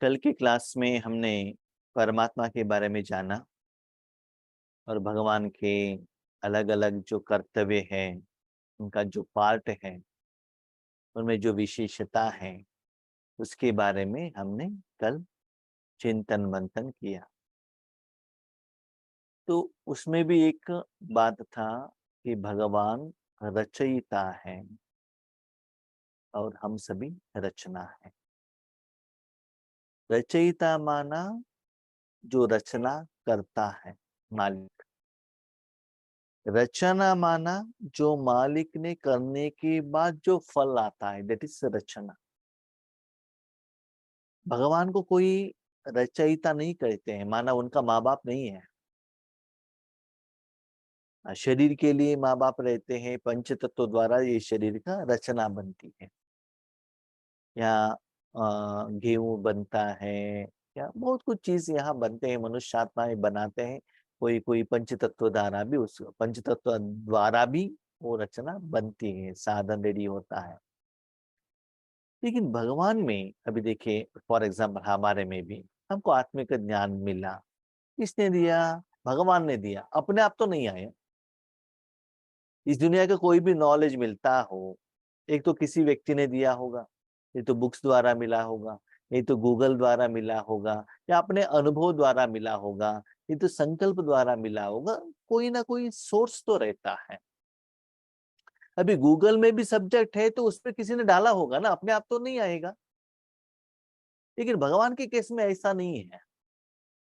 कल की क्लास में हमने परमात्मा के बारे में जाना और भगवान के अलग-अलग जो कर्तव्य हैं, उनका जो पार्ट है, उनमें जो विशेषता है, उसके बारे में हमने कल चिंतन-मंथन किया। तो उसमें भी एक बात था कि भगवान रचयिता हैं और हम सभी रचना हैं। रचयिता माना जो रचना करता है, मालिक। रचना माना जो मालिक ने करने के बाद जो फल आता है, दैट इज रचना। भगवान को कोई रचयिता नहीं कहते हैं, माना उनका माँ बाप नहीं है। शरीर के लिए माँ बाप रहते हैं, पंच तत्व द्वारा ये शरीर का रचना बनती है। या गेहूं बनता है, या बहुत कुछ चीज यहाँ बनते हैं, मनुष्य आत्माएं बनाते हैं। कोई कोई पंच तत्व द्वारा भी, उस पंच तत्व द्वारा भी वो रचना बनती है, साधन रेडी होता है। लेकिन भगवान में अभी देखिए, फॉर एग्जाम्पल हमारे में भी हमको आत्मिक ज्ञान मिला। किसने दिया? भगवान ने दिया, अपने आप तो नहीं आए। इस दुनिया का कोई भी नॉलेज मिलता हो, एक तो किसी व्यक्ति ने दिया होगा, ये तो बुक्स द्वारा मिला होगा, ये तो गूगल द्वारा मिला होगा, या अपने अनुभव द्वारा मिला होगा, ये तो संकल्प द्वारा मिला होगा। कोई ना कोई सोर्स तो रहता है। अभी गूगल में भी सब्जेक्ट है तो उस पर किसी ने डाला होगा ना, अपने आप तो नहीं आएगा। लेकिन भगवान के केस में ऐसा नहीं है।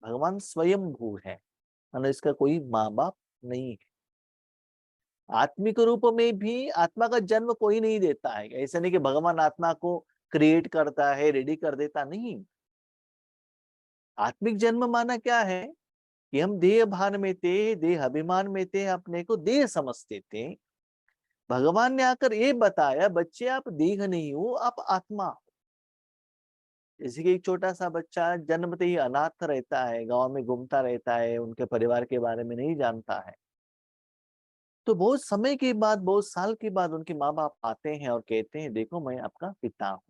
भगवान स्वयंभू है, मतलब इसका कोई माँ बाप नहीं है। आत्मिक रूप में भी आत्मा का जन्म कोई नहीं देता है। ऐसा नहीं कि भगवान आत्मा को क्रिएट करता है, रेडी कर देता, नहीं। आत्मिक जन्म माना क्या है कि हम देह भान में थे, देह अभिमान में थे, अपने को देह समझते थे। भगवान ने आकर ये बताया, बच्चे आप देह नहीं हो, आप आत्मा हो। जैसे कि एक छोटा सा बच्चा जन्मते ही अनाथ रहता है, गांव में घूमता रहता है, उनके परिवार के बारे में नहीं जानता है। तो बहुत समय के बाद, बहुत साल के बाद उनके माँ बाप आते हैं और कहते हैं, देखो मैं आपका पिता हूँ,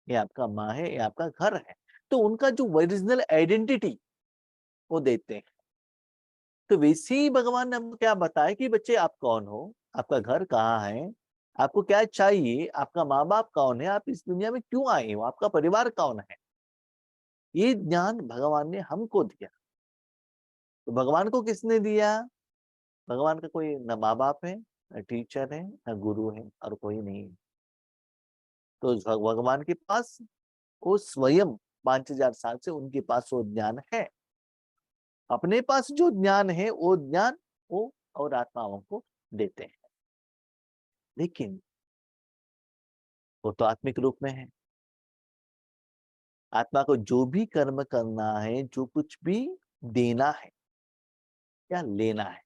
ये आपका माँ है, ये आपका घर है। तो उनका जो ओरिजिनल आइडेंटिटी वो देते हैं। तो वैसे ही भगवान ने हमको क्या बताया कि बच्चे आप कौन हो, आपका घर कहाँ है, आपको क्या चाहिए, आपका माँ बाप कौन है, आप इस दुनिया में क्यों आए हो, आपका परिवार कौन है। ये ज्ञान भगवान ने हमको दिया। तो भगवान को किसने दिया? भगवान का कोई न माँ बाप है, न टीचर है, न गुरु है, और कोई नहीं है। तो भगवान के पास वो स्वयं 5000 साल से उनके पास वो ज्ञान है। अपने पास जो ज्ञान है वो ज्ञान वो और आत्माओं को देते हैं। लेकिन वो तो आत्मिक रूप में है। आत्मा को जो भी कर्म करना है, जो कुछ भी देना है या लेना है,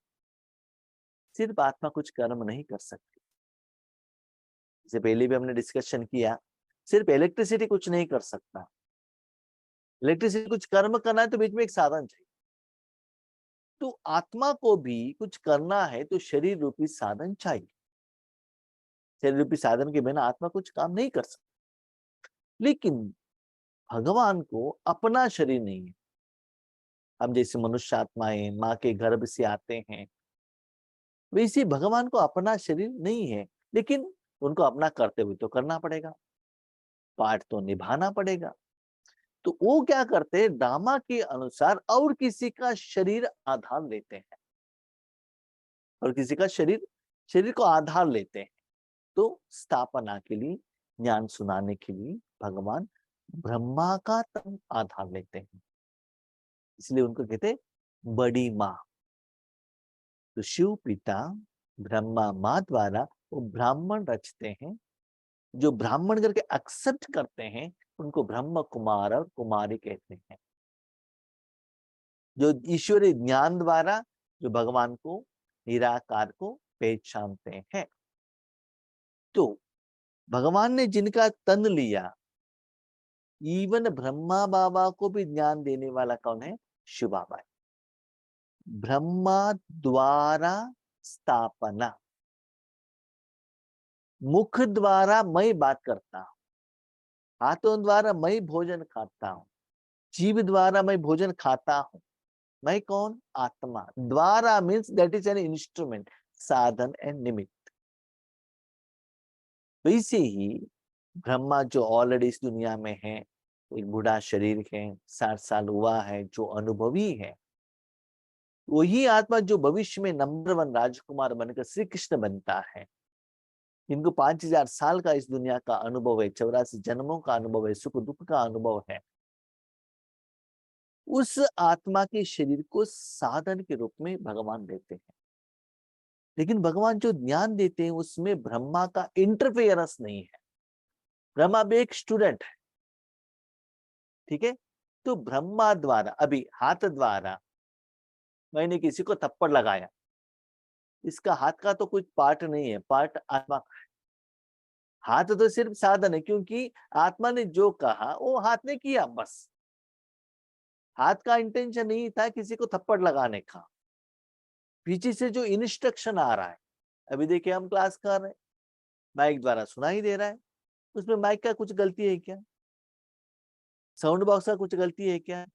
सिर्फ आत्मा कुछ कर्म नहीं कर सकती। जैसे पहले भी हमने डिस्कशन किया, सिर्फ इलेक्ट्रिसिटी कुछ नहीं कर सकता। इलेक्ट्रिसिटी कुछ कर्म करना है तो बीच में एक साधन चाहिए। तो आत्मा को भी कुछ करना है तो शरीर रूपी साधन चाहिए। शरीर रूपी साधन के बिना आत्मा कुछ काम नहीं कर सकती। लेकिन भगवान को अपना शरीर नहीं है। हम जैसे मनुष्य आत्माएं माँ के गर्भ से आते हैं, वैसे भगवान को अपना शरीर नहीं है। लेकिन उनको अपना कर्तव्य तो करना पड़ेगा, पाठ तो निभाना पड़ेगा। तो वो क्या करते हैं, ड्रामा के अनुसार और किसी का शरीर आधार लेते हैं, और किसी का शरीर शरीर को आधार लेते हैं। तो स्थापना के लिए, ज्ञान सुनाने के लिए भगवान ब्रह्मा का तन आधार लेते हैं। इसलिए उनको कहते हैं बड़ी माँ। तो शिव पिता ब्रह्मा माँ द्वारा वो ब्राह्मण रचते हैं। जो ब्राह्मण करके एक्सेप्ट करते हैं उनको ब्रह्म कुमार और कुमारी कहते हैं। जो ईश्वरीय ज्ञान द्वारा जो भगवान को, निराकार को पहचानते हैं। तो भगवान ने जिनका तन लिया, इवन ब्रह्मा बाबा को भी ज्ञान देने वाला कौन है? शिव बाबा है। ब्रह्मा द्वारा स्थापना, मुख द्वारा मैं बात करता हूं, हाथों द्वारा मैं भोजन खाता हूं, जीव द्वारा मैं भोजन खाता हूं। मैं कौन? आत्मा। द्वारा means that is an instrument, साधन एंड निमित्त। वैसे ही ब्रह्मा जो ऑलरेडी इस दुनिया में है, एक बूढ़ा शरीर है, 60 साल हुआ है, जो अनुभवी है, वही आत्मा जो भविष्य में नंबर 1 राजकुमार बनकर श्री कृष्ण बनता है। इनको 5000 साल का इस दुनिया का अनुभव है, 84 जन्मों का अनुभव है, सुख दुख का अनुभव है। उस आत्मा के शरीर को साधन के रूप में भगवान देते हैं। लेकिन भगवान जो ज्ञान देते हैं उसमें ब्रह्मा का इंटरफेरेंस नहीं है। ब्रह्मा भी एक स्टूडेंट है, ठीक है। तो ब्रह्मा द्वारा, अभी हाथ द्वारा मैंने किसी को थप्पड़ लगाया, इसका हाथ का तो कुछ पार्ट नहीं है, पार्ट आत्मा का है। हाथ तो सिर्फ साधन है, क्योंकि आत्मा ने जो कहा वो हाथ ने किया बस। हाथ का इंटेंशन नहीं था किसी को थप्पड़ लगाने का। पीछे से जो इंस्ट्रक्शन आ रहा है, अभी देखिए हम क्लास कर रहे हैं, माइक द्वारा सुनाई दे रहा है, उसमें माइक का कुछ गलती है क्या? साउंड बॉक्स का कुछ गलती है क्या?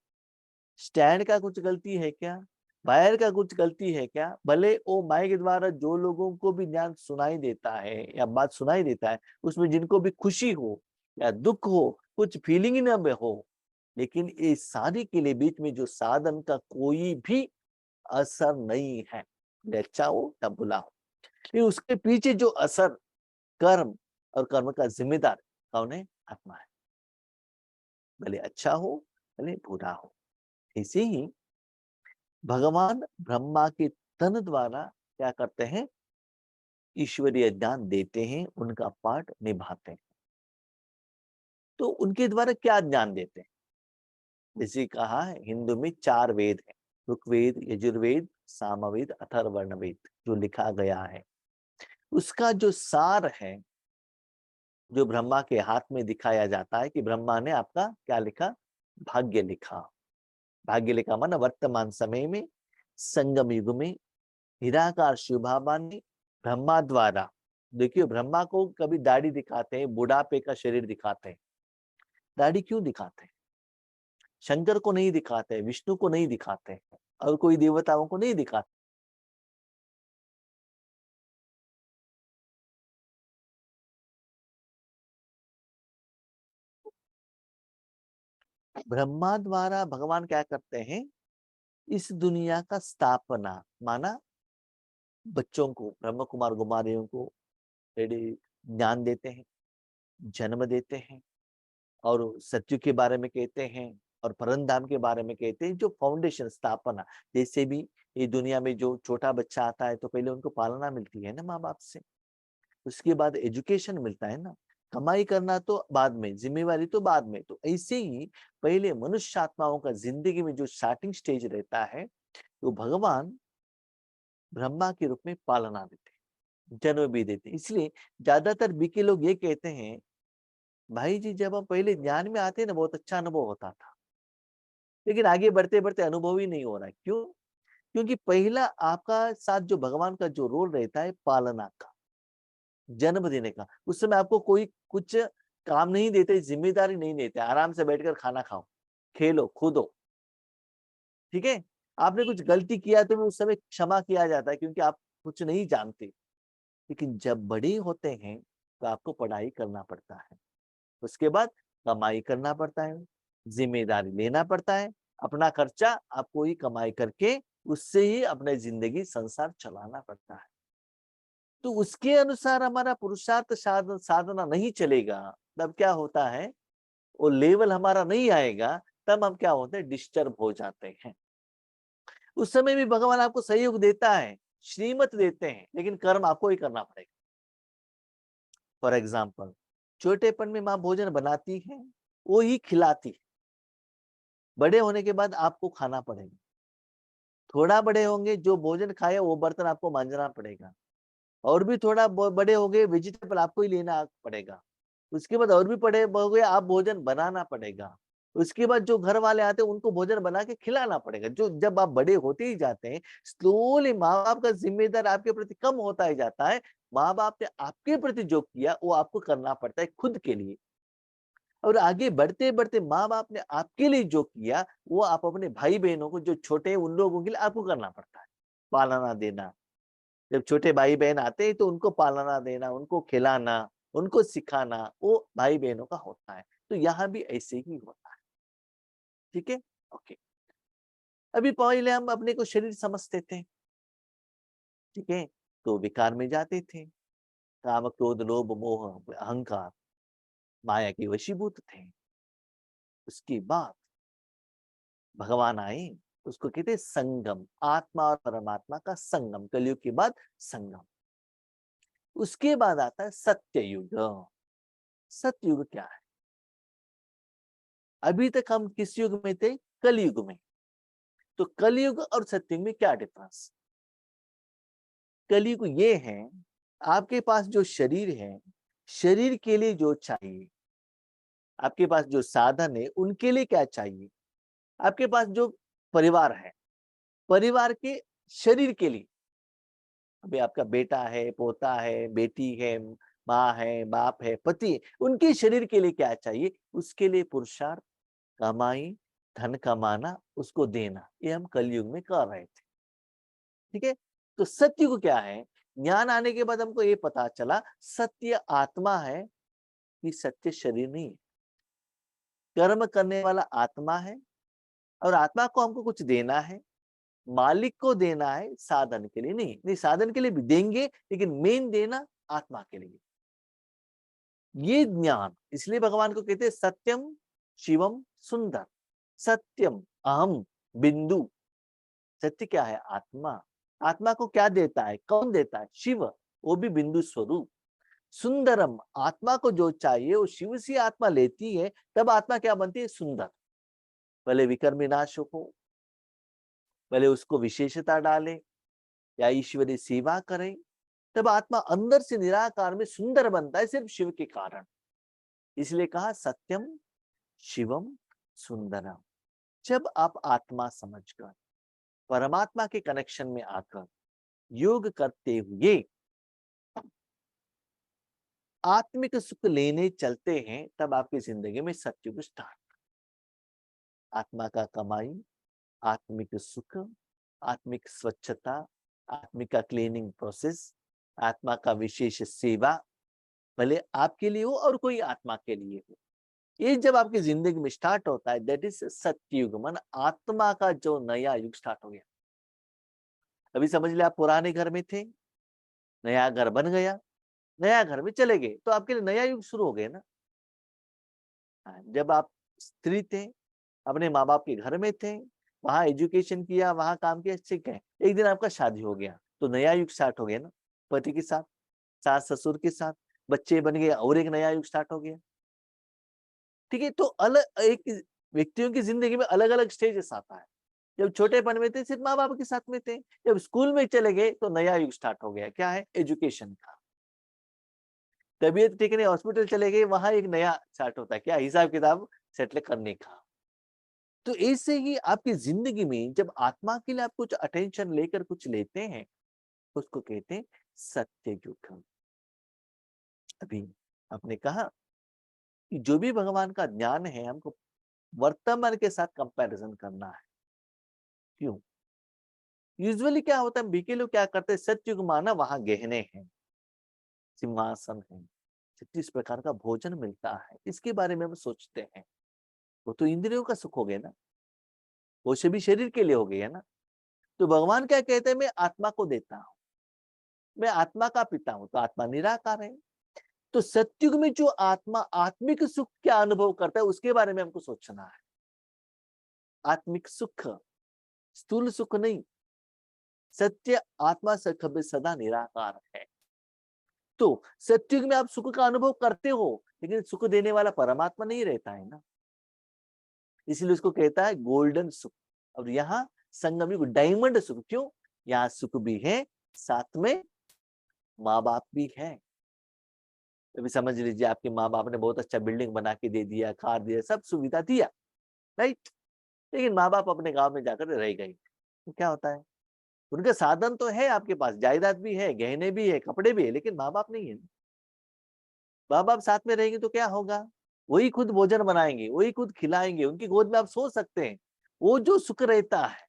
स्टैंड का कुछ गलती है क्या? वायर का कुछ गलती है क्या? भले वो माइक द्वारा जो लोगों को भी ज्ञान सुनाई देता है या बात सुनाई देता है, उसमें जिनको भी खुशी हो या दुख हो, कुछ फीलिंग ही ना हो, लेकिन ये सारी के लिए बीच में जो साधन का कोई भी असर नहीं है, अच्छा हो या बुरा हो। लेकिन उसके पीछे जो असर, कर्म और कर्म का जिम्मेदार कौन है? आत्मा है। भले अच्छा हो भले बुरा हो। ऐसे ही भगवान ब्रह्मा के तन द्वारा क्या करते हैं? ईश्वरीय ज्ञान देते हैं, उनका पाठ निभाते हैं। तो उनके द्वारा क्या ज्ञान देते हैं? जैसे कहा है, हिंदू में 4 वेद है, ऋग्वेद, यजुर्वेद, सामवेद, अथर्वण वेद, जो लिखा गया है उसका जो सार है, जो ब्रह्मा के हाथ में दिखाया जाता है कि ब्रह्मा ने आपका क्या लिखा? भाग्य लिखा। भाग्य लिखा माना वर्तमान समय में संगम युग में निराकार शिव बाबा ने ब्रह्मा द्वारा, देखिए ब्रह्मा को कभी दाढ़ी दिखाते हैं, बुढ़ापे का शरीर दिखाते हैं। दाढ़ी क्यों दिखाते हैं? शंकर को नहीं दिखाते, विष्णु को नहीं दिखाते और कोई देवताओं को नहीं दिखाते। ब्रह्मा द्वारा भगवान क्या करते हैं? इस दुनिया का स्थापना माना बच्चों को, ब्रह्म कुमार कुमारियों को ज्ञान देते हैं, जन्म देते हैं और सत्य के बारे में कहते हैं और परमधाम के बारे में कहते हैं, जो फाउंडेशन स्थापना। जैसे भी ये दुनिया में जो छोटा बच्चा आता है तो पहले उनको पालना मिलती है ना माँ बाप से, उसके बाद एजुकेशन मिलता है ना, कमाई करना तो बाद में, जिम्मेवारी तो बाद में। तो ऐसे ही पहले मनुष्य आत्माओं का जिंदगी में जो स्टार्टिंग स्टेज रहता है, तो भगवान ब्रह्मा के रूप में पालना देते हैं, जन्म भी देते हैं। इसलिए ज्यादातर बीके लोग ये कहते हैं, भाई जी जब हम पहले ज्ञान में आते ना बहुत अच्छा अनुभव होता था, लेकिन आगे बढ़ते बढ़ते अनुभव ही नहीं हो रहा है। क्यों? क्योंकि पहला आपका साथ जो भगवान का जो रोल रहता है पालना का, जन्म देने का, उस समय आपको कोई कुछ काम नहीं देते, जिम्मेदारी नहीं देते, आराम से बैठकर खाना खाओ, खेलो, कूदो, ठीक है। आपने कुछ गलती किया तो उस समय क्षमा किया जाता है, क्योंकि आप कुछ नहीं जानते। लेकिन जब बड़े होते हैं तो आपको पढ़ाई करना पड़ता है, उसके बाद कमाई करना पड़ता है, जिम्मेदारी लेना पड़ता है, अपना खर्चा आपको ही कमाई करके उससे ही अपने जिंदगी संसार चलाना पड़ता है। तो उसके अनुसार हमारा पुरुषार्थ साधना नहीं चलेगा, तब क्या होता है? वो लेवल हमारा नहीं आएगा, तब हम क्या होते हैं? डिस्टर्ब हो जाते हैं। उस समय भी भगवान आपको सहयोग देता है, श्रीमत देते हैं, लेकिन कर्म आपको ही करना पड़ेगा। फॉर एग्जाम्पल, छोटेपन में माँ भोजन बनाती है, वो ही खिलाती है। बड़े होने के बाद आपको खाना पड़ेगा। थोड़ा बड़े होंगे, जो भोजन खाए वो बर्तन आपको मांजना पड़ेगा। और भी थोड़ा बड़े हो गए, वेजिटेबल आपको ही लेना पड़ेगा। उसके बाद और भी बड़े हो गए, आप भोजन बनाना पड़ेगा। उसके बाद जो घर वाले आते हैं उनको भोजन बना के खिलाना पड़ेगा। जो जब आप बड़े होते ही जाते हैं, स्लोली माँ बाप का जिम्मेदार आपके प्रति कम होता ही जाता है। माँ बाप ने आपके प्रति जो किया वो आपको करना पड़ता है खुद के लिए। और आगे बढ़ते बढ़ते माँ बाप ने आपके लिए जो किया वो आप अपने भाई बहनों को जो छोटे हैं उन लोगों के लिए आपको करना पड़ता है। पालना देना, जब छोटे भाई बहन आते हैं तो उनको पालना देना, उनको खिलाना, उनको सिखाना वो भाई बहनों का होता है। तो यहाँ भी ऐसे ही होता है। ठीक है, ओके। अभी पहले हम अपने को शरीर समझते थे, ठीक है, तो विकार में जाते थे, काम क्रोध लोभ मोह अहंकार माया के वशीभूत थे। उसके बाद भगवान आए, उसको कहते हैं संगम, आत्मा और परमात्मा का संगम, कलयुग के बाद संगम। उसके बाद आता है सत्ययुग। सत्ययुग क्या है? अभी तक हम किस युग में थे? कलयुग में। तो कलयुग और सत्ययुग में क्या डिफरेंस? कलयुग ये है, आपके पास जो शरीर है, शरीर के लिए जो चाहिए, आपके पास जो साधन है उनके लिए क्या चाहिए, आपके पास जो परिवार है, परिवार के शरीर के लिए, अभी आपका बेटा है, पोता है, बेटी है, माँ है, बाप है, पति है, उनके शरीर के लिए क्या चाहिए, उसके लिए पुरुषार्थ, कमाई, धन कमाना, उसको देना, ये हम कलयुग में कर रहे थे। ठीक है, तो सत्य को क्या है, ज्ञान आने के बाद हमको ये पता चला सत्य आत्मा है कि सत्य शरीर नहीं है। कर्म करने वाला आत्मा है और आत्मा को हमको कुछ देना है, मालिक को देना है, साधन के लिए नहीं। नहीं, साधन के लिए भी देंगे लेकिन मेन देना आत्मा के लिए। ये ज्ञान, इसलिए भगवान को कहते हैं सत्यम शिवम सुंदर। सत्यम अहम बिंदु। सत्य क्या है? आत्मा। आत्मा को क्या देता है? कौन देता है? शिव, वो भी बिंदु स्वरूप। सुंदरम, आत्मा को जो चाहिए वो शिव से आत्मा लेती है, तब आत्मा क्या बनती है? सुंदर। भले विकर्म विनाश हो, भले उसको विशेषता डाले या ईश्वरीय सेवा करे, तब आत्मा अंदर से निराकार में सुंदर बनता है सिर्फ शिव के कारण। इसलिए कहा सत्यम शिवम सुंदरम। जब आप आत्मा समझकर परमात्मा के कनेक्शन में आकर योग करते हुए आत्मिक सुख लेने चलते हैं, तब आपकी जिंदगी में सत्युग स्टार्ट। आत्मा का कमाई, आत्मिक सुख, आत्मिक स्वच्छता, आत्मिक का क्लीनिंग प्रोसेस, आत्मा का विशेष सेवा, भले आपके लिए हो और कोई आत्मा के लिए हो, ये जब आपकी जिंदगी में स्टार्ट होता है, दैट इज सत्युग, मन आत्मा का जो नया युग स्टार्ट हो गया। अभी समझ लिया, आप पुराने घर में थे, नया घर बन गया, नया घर में चले गए, तो आपके लिए नया युग शुरू हो गया ना। जब आप स्त्री थे, अपने माँ बाप के घर में थे, वहां एजुकेशन किया, वहां काम किया, ठीक है, एक दिन आपका शादी हो गया, तो नया युग स्टार्ट हो गया ना। पति के साथ, सास ससुर के साथ, बच्चे बन गए और एक नया युग स्टार्ट हो गया। ठीक है, तो अलग एक व्यक्तियों की जिंदगी में अलग अलग स्टेजेस आता है। जब छोटेपन में थे सिर्फ माँ बाप के साथ में थे, जब स्कूल में चले गए तो नया युग स्टार्ट हो गया। क्या है? एजुकेशन का। तबीयत ठीक नहीं, हॉस्पिटल चले गए, वहां एक नया स्टार्ट होता है। क्या? हिसाब किताब सेटल करने का। तो ऐसे ही आपकी जिंदगी में जब आत्मा के लिए आप कुछ अटेंशन लेकर कुछ लेते हैं, उसको कहते हैं सत्य युग। अभी आपने कहा कि जो भी भगवान का ज्ञान है, हमको वर्तमान के साथ कंपैरिजन करना है। क्यों? यूजुअली क्या होता है, बीके लोग क्या करते हैं, सत्युग माना वहां गहने हैं, सिंहासन है, 36 प्रकार का भोजन मिलता है, इसके बारे में हम सोचते हैं। वो तो इंद्रियों का सुख हो गया ना, वो सभी शरीर के लिए हो गया ना। तो भगवान क्या कहते हैं, मैं आत्मा को देता हूं, मैं आत्मा का पिता हूं, तो आत्मा निराकार है। तो सत्युग में जो आत्मा आत्मिक सुख क्या अनुभव करता है, उसके बारे में हमको सोचना है। आत्मिक सुख, स्थूल सुख नहीं। सत्य आत्मा सुख में सदा निराकार है। तो सत्युग में आप सुख का अनुभव करते हो, लेकिन सुख देने वाला परमात्मा नहीं रहता है ना, इसलिए उसको कहता है गोल्डन सुख। और यहाँ संगम युग डायमंड सुख। क्यों? यहाँ सुख भी है, साथ में माँ बाप भी है। अभी समझ लीजिए, आपके माँ बाप ने बहुत अच्छा बिल्डिंग बना के दे दिया, कार दिया, सब सुविधा दिया, राइट, लेकिन माँ बाप अपने गांव में जाकर रह गए, तो क्या होता है, उनका साधन तो है, आपके पास जायदाद भी है, गहने भी है, कपड़े भी है, लेकिन माँ बाप नहीं है। माँ बाप साथ में रहेंगे तो क्या होगा? वही खुद भोजन बनाएंगे, वही खुद खिलाएंगे, उनकी गोद में आप सो सकते हैं। वो जो सुख रहता है,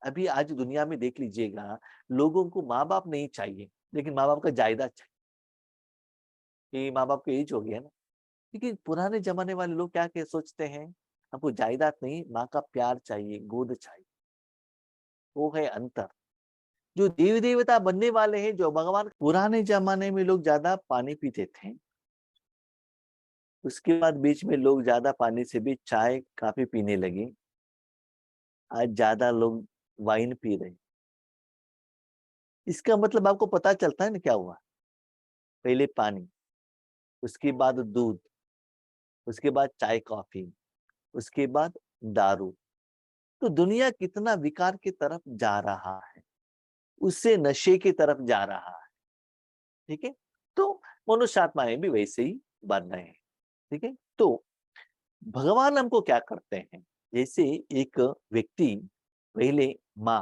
अभी आज दुनिया में देख लीजिएगा, लोगों को माँ बाप नहीं चाहिए, लेकिन माँ बाप का जायदाद चाहिए कि माँ बाप की एज हो गया ना। लेकिन पुराने जमाने वाले लोग क्या क्या सोचते हैं, हमको जायदाद नहीं, माँ का प्यार चाहिए, गोद चाहिए। वो है अंतर। जो देवी देवता बनने वाले हैं, जो भगवान, पुराने जमाने में लोग ज्यादा पानी पीते थे, उसके बाद बीच में लोग ज्यादा पानी से भी चाय काफी पीने लगे। आज ज्यादा लोग वाइन पी रहे हैं। इसका मतलब आपको पता चलता है ना क्या हुआ। पहले पानी, उसके बाद दूध, उसके बाद चाय कॉफी, उसके बाद दारू। तो दुनिया कितना विकार की तरफ जा रहा है, उससे नशे की तरफ जा रहा है। ठीक है, तो मनुष्य आत्माएं भी वैसे ही बन रहे हैं। ठीक है, तो भगवान हमको क्या करते हैं, जैसे एक व्यक्ति पहले माँ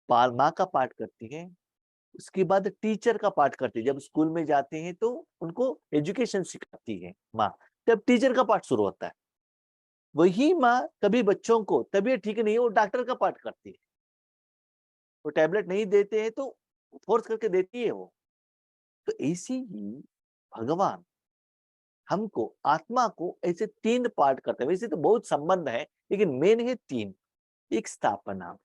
माँ का पाठ करती है, उसके बाद टीचर का पाठ करती है। जब स्कूल में जाते हैं तो उनको एजुकेशन सिखाती है माँ, तब टीचर का पाठ शुरू होता है। वही माँ कभी बच्चों को तबीयत ठीक नहीं है, वो डॉक्टर का पाठ करती है। वो टैबलेट नहीं देते हैं तो फोर्स करके देती है वो। तो ऐसी ही भगवान हमको, आत्मा को ऐसे तीन पार्ट करते हैं। वैसे तो बहुत संबंध है, लेकिन मेन है तीन। एक स्थापना,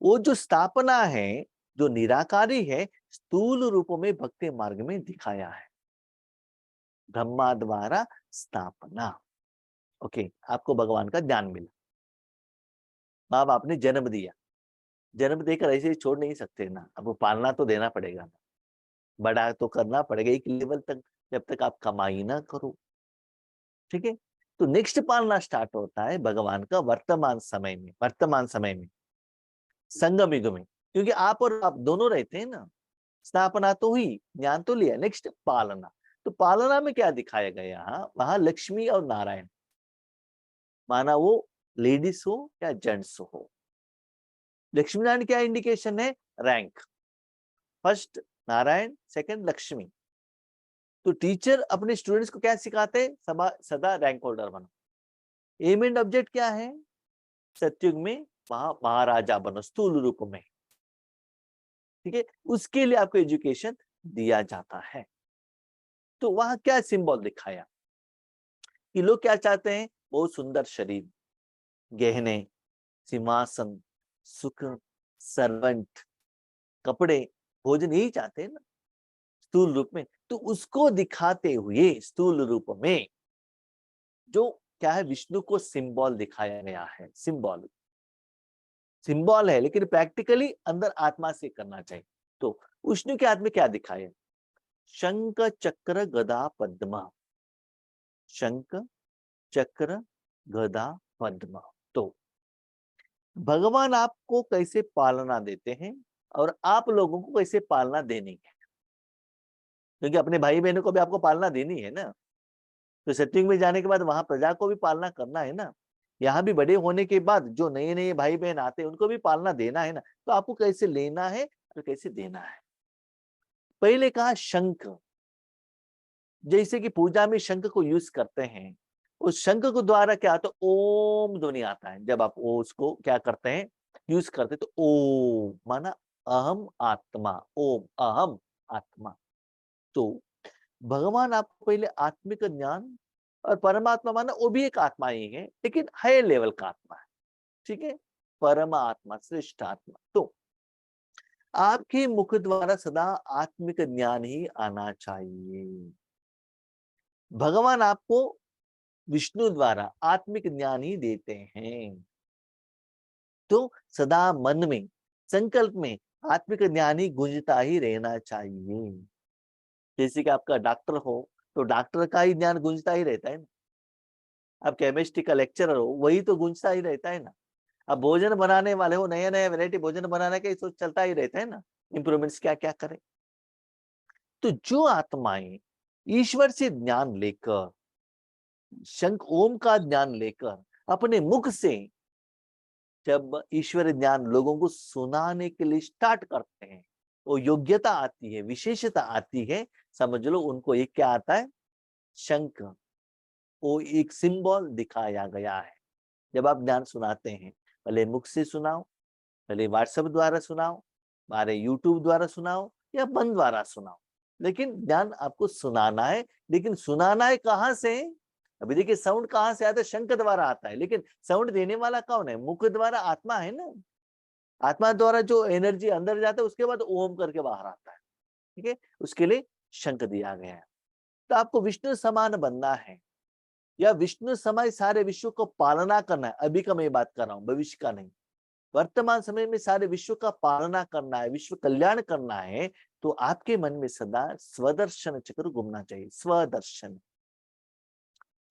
वो जो स्थापना है, जो निराकारी है, स्थूल रूपों में भक्ति मार्ग में दिखाया है। ब्रह्मा द्वारा स्थापना। ओके, आपको भगवान का ज्ञान मिला, माँ बाप ने जन्म दिया, जन्म देकर ऐसे ही छोड़ नहीं सकते ना, आपको पालना तो देना पड़ेगा ना, बड़ा तो करना पड़ेगा एक लेवल तक, जब तक आप कमाई ना करो। ठीक है, तो नेक्स्ट पालना स्टार्ट होता है भगवान का वर्तमान समय में, वर्तमान समय में संगम युग में, क्योंकि आप और आप दोनों रहते हैं ना। स्थापना तो हुई, ज्ञान तो लिया, नेक्स्ट पालना। तो पालना में क्या दिखाया गया, वहां लक्ष्मी और नारायण, माना वो लेडीज हो या जेंट्स हो। लक्ष्मी नारायण क्या इंडिकेशन है, rank, first Narayan, second Lakshmi. तो टीचर अपने स्टूडेंट्स को क्या सिखाते हैं, सदा रैंक होल्डर बनो। एम एंड ऑब्जेक्ट क्या है, सतयुग में वहां महाराजा बनो स्थूल रूप में। ठीक है, उसके लिए आपको एजुकेशन दिया जाता है। तो वहां क्या सिंबल दिखाया कि लोग क्या चाहते हैं, बहुत सुंदर शरीर, गहने, सिंहासन, सुख, सर्वेंट, कपड़े, भोजन, यही चाहते हैं ना स्थूल रूप में। तो उसको दिखाते हुए स्थूल रूप में जो क्या है, विष्णु को सिंबल दिखाया गया है। सिंबल सिंबल है, लेकिन प्रैक्टिकली अंदर आत्मा से करना चाहिए। तो विष्णु के हाथ में क्या दिखाया, शंख चक्र गदा पद्म, शंख चक्र गदा पद्म। तो भगवान आपको कैसे पालना देते हैं और आप लोगों को कैसे पालना देनी है, क्योंकि अपने भाई बहनों को भी आपको पालना देनी है ना। तो सत्युग में जाने के बाद वहां प्रजा को भी पालना करना है ना। यहाँ भी बड़े होने के बाद जो नए नए भाई बहन आते हैं उनको भी पालना देना है ना। तो आपको कैसे लेना है और कैसे देना है। पहले कहा शंख, जैसे कि पूजा में शंख को यूज करते हैं, उस शंख को द्वारा क्या आता है, ओम ध्वनि आता है। जब आप वो उसको क्या करते हैं, यूज करते हैं, तो ओम माना अहम आत्मा, ओम अहम आत्मा। तो भगवान आपको पहले आत्मिक ज्ञान, और परमात्मा माना वो भी एक आत्मा ही है, लेकिन हायर लेवल का आत्मा है। ठीक है, परमात्मा, श्रेष्ठ आत्मा। तो आपके मुख द्वारा सदा आत्मिक ज्ञान ही आना चाहिए। भगवान आपको विष्णु द्वारा आत्मिक ज्ञान ही देते हैं। तो सदा मन में, संकल्प में आत्मिक ज्ञान ही गूंजता ही रहना चाहिए। जैसे कि आपका डॉक्टर हो तो डॉक्टर का ही ज्ञान गूंजता ही रहता है ना। आप केमिस्ट्री का लेक्चरर हो, वही तो गूंजता ही रहता है ना। अब भोजन बनाने वाले हो, नया नया वैरायटी भोजन बनाने का सोच चलता ही रहता है ना, इंप्रूवमेंट्स क्या क्या करें। तो जो आत्माएं ईश्वर से ज्ञान लेकर, शंख ओम का ज्ञान लेकर अपने मुख से जब ईश्वर ज्ञान लोगों को सुनाने के लिए स्टार्ट करते हैं, वो योग्यता आती है, विशेषता आती है। समझ लो उनको एक क्या आता है, शंख वो एक सिंबल दिखाया गया है। जब आप ज्ञान सुनाते हैं, भले मुख से सुनाओ, भले व्हाट्सएप द्वारा सुनाओ, हमारे यूट्यूब द्वारा सुनाओ या मन द्वारा सुनाओ, लेकिन ज्ञान आपको सुनाना है। लेकिन सुनाना है कहाँ से? अभी देखिए साउंड कहाँ से आता है? शंख द्वारा आता है, लेकिन साउंड देने वाला कौन है? मुख द्वारा आत्मा है ना। आत्मा द्वारा जो एनर्जी अंदर जाता है उसके बाद ओम करके बाहर आता है। ठीक है, उसके लिए शंख दिया गया है। तो आपको विष्णु समान बनना है या विष्णु समय सारे विश्व को पालना करना है। अभी का मैं बात कर रहा हूं, भविष्य का नहीं। वर्तमान समय में सारे विश्व का पालना करना है, विश्व कल्याण करना है, तो आपके मन में सदा स्वदर्शन चक्र घूमना चाहिए। स्वदर्शन,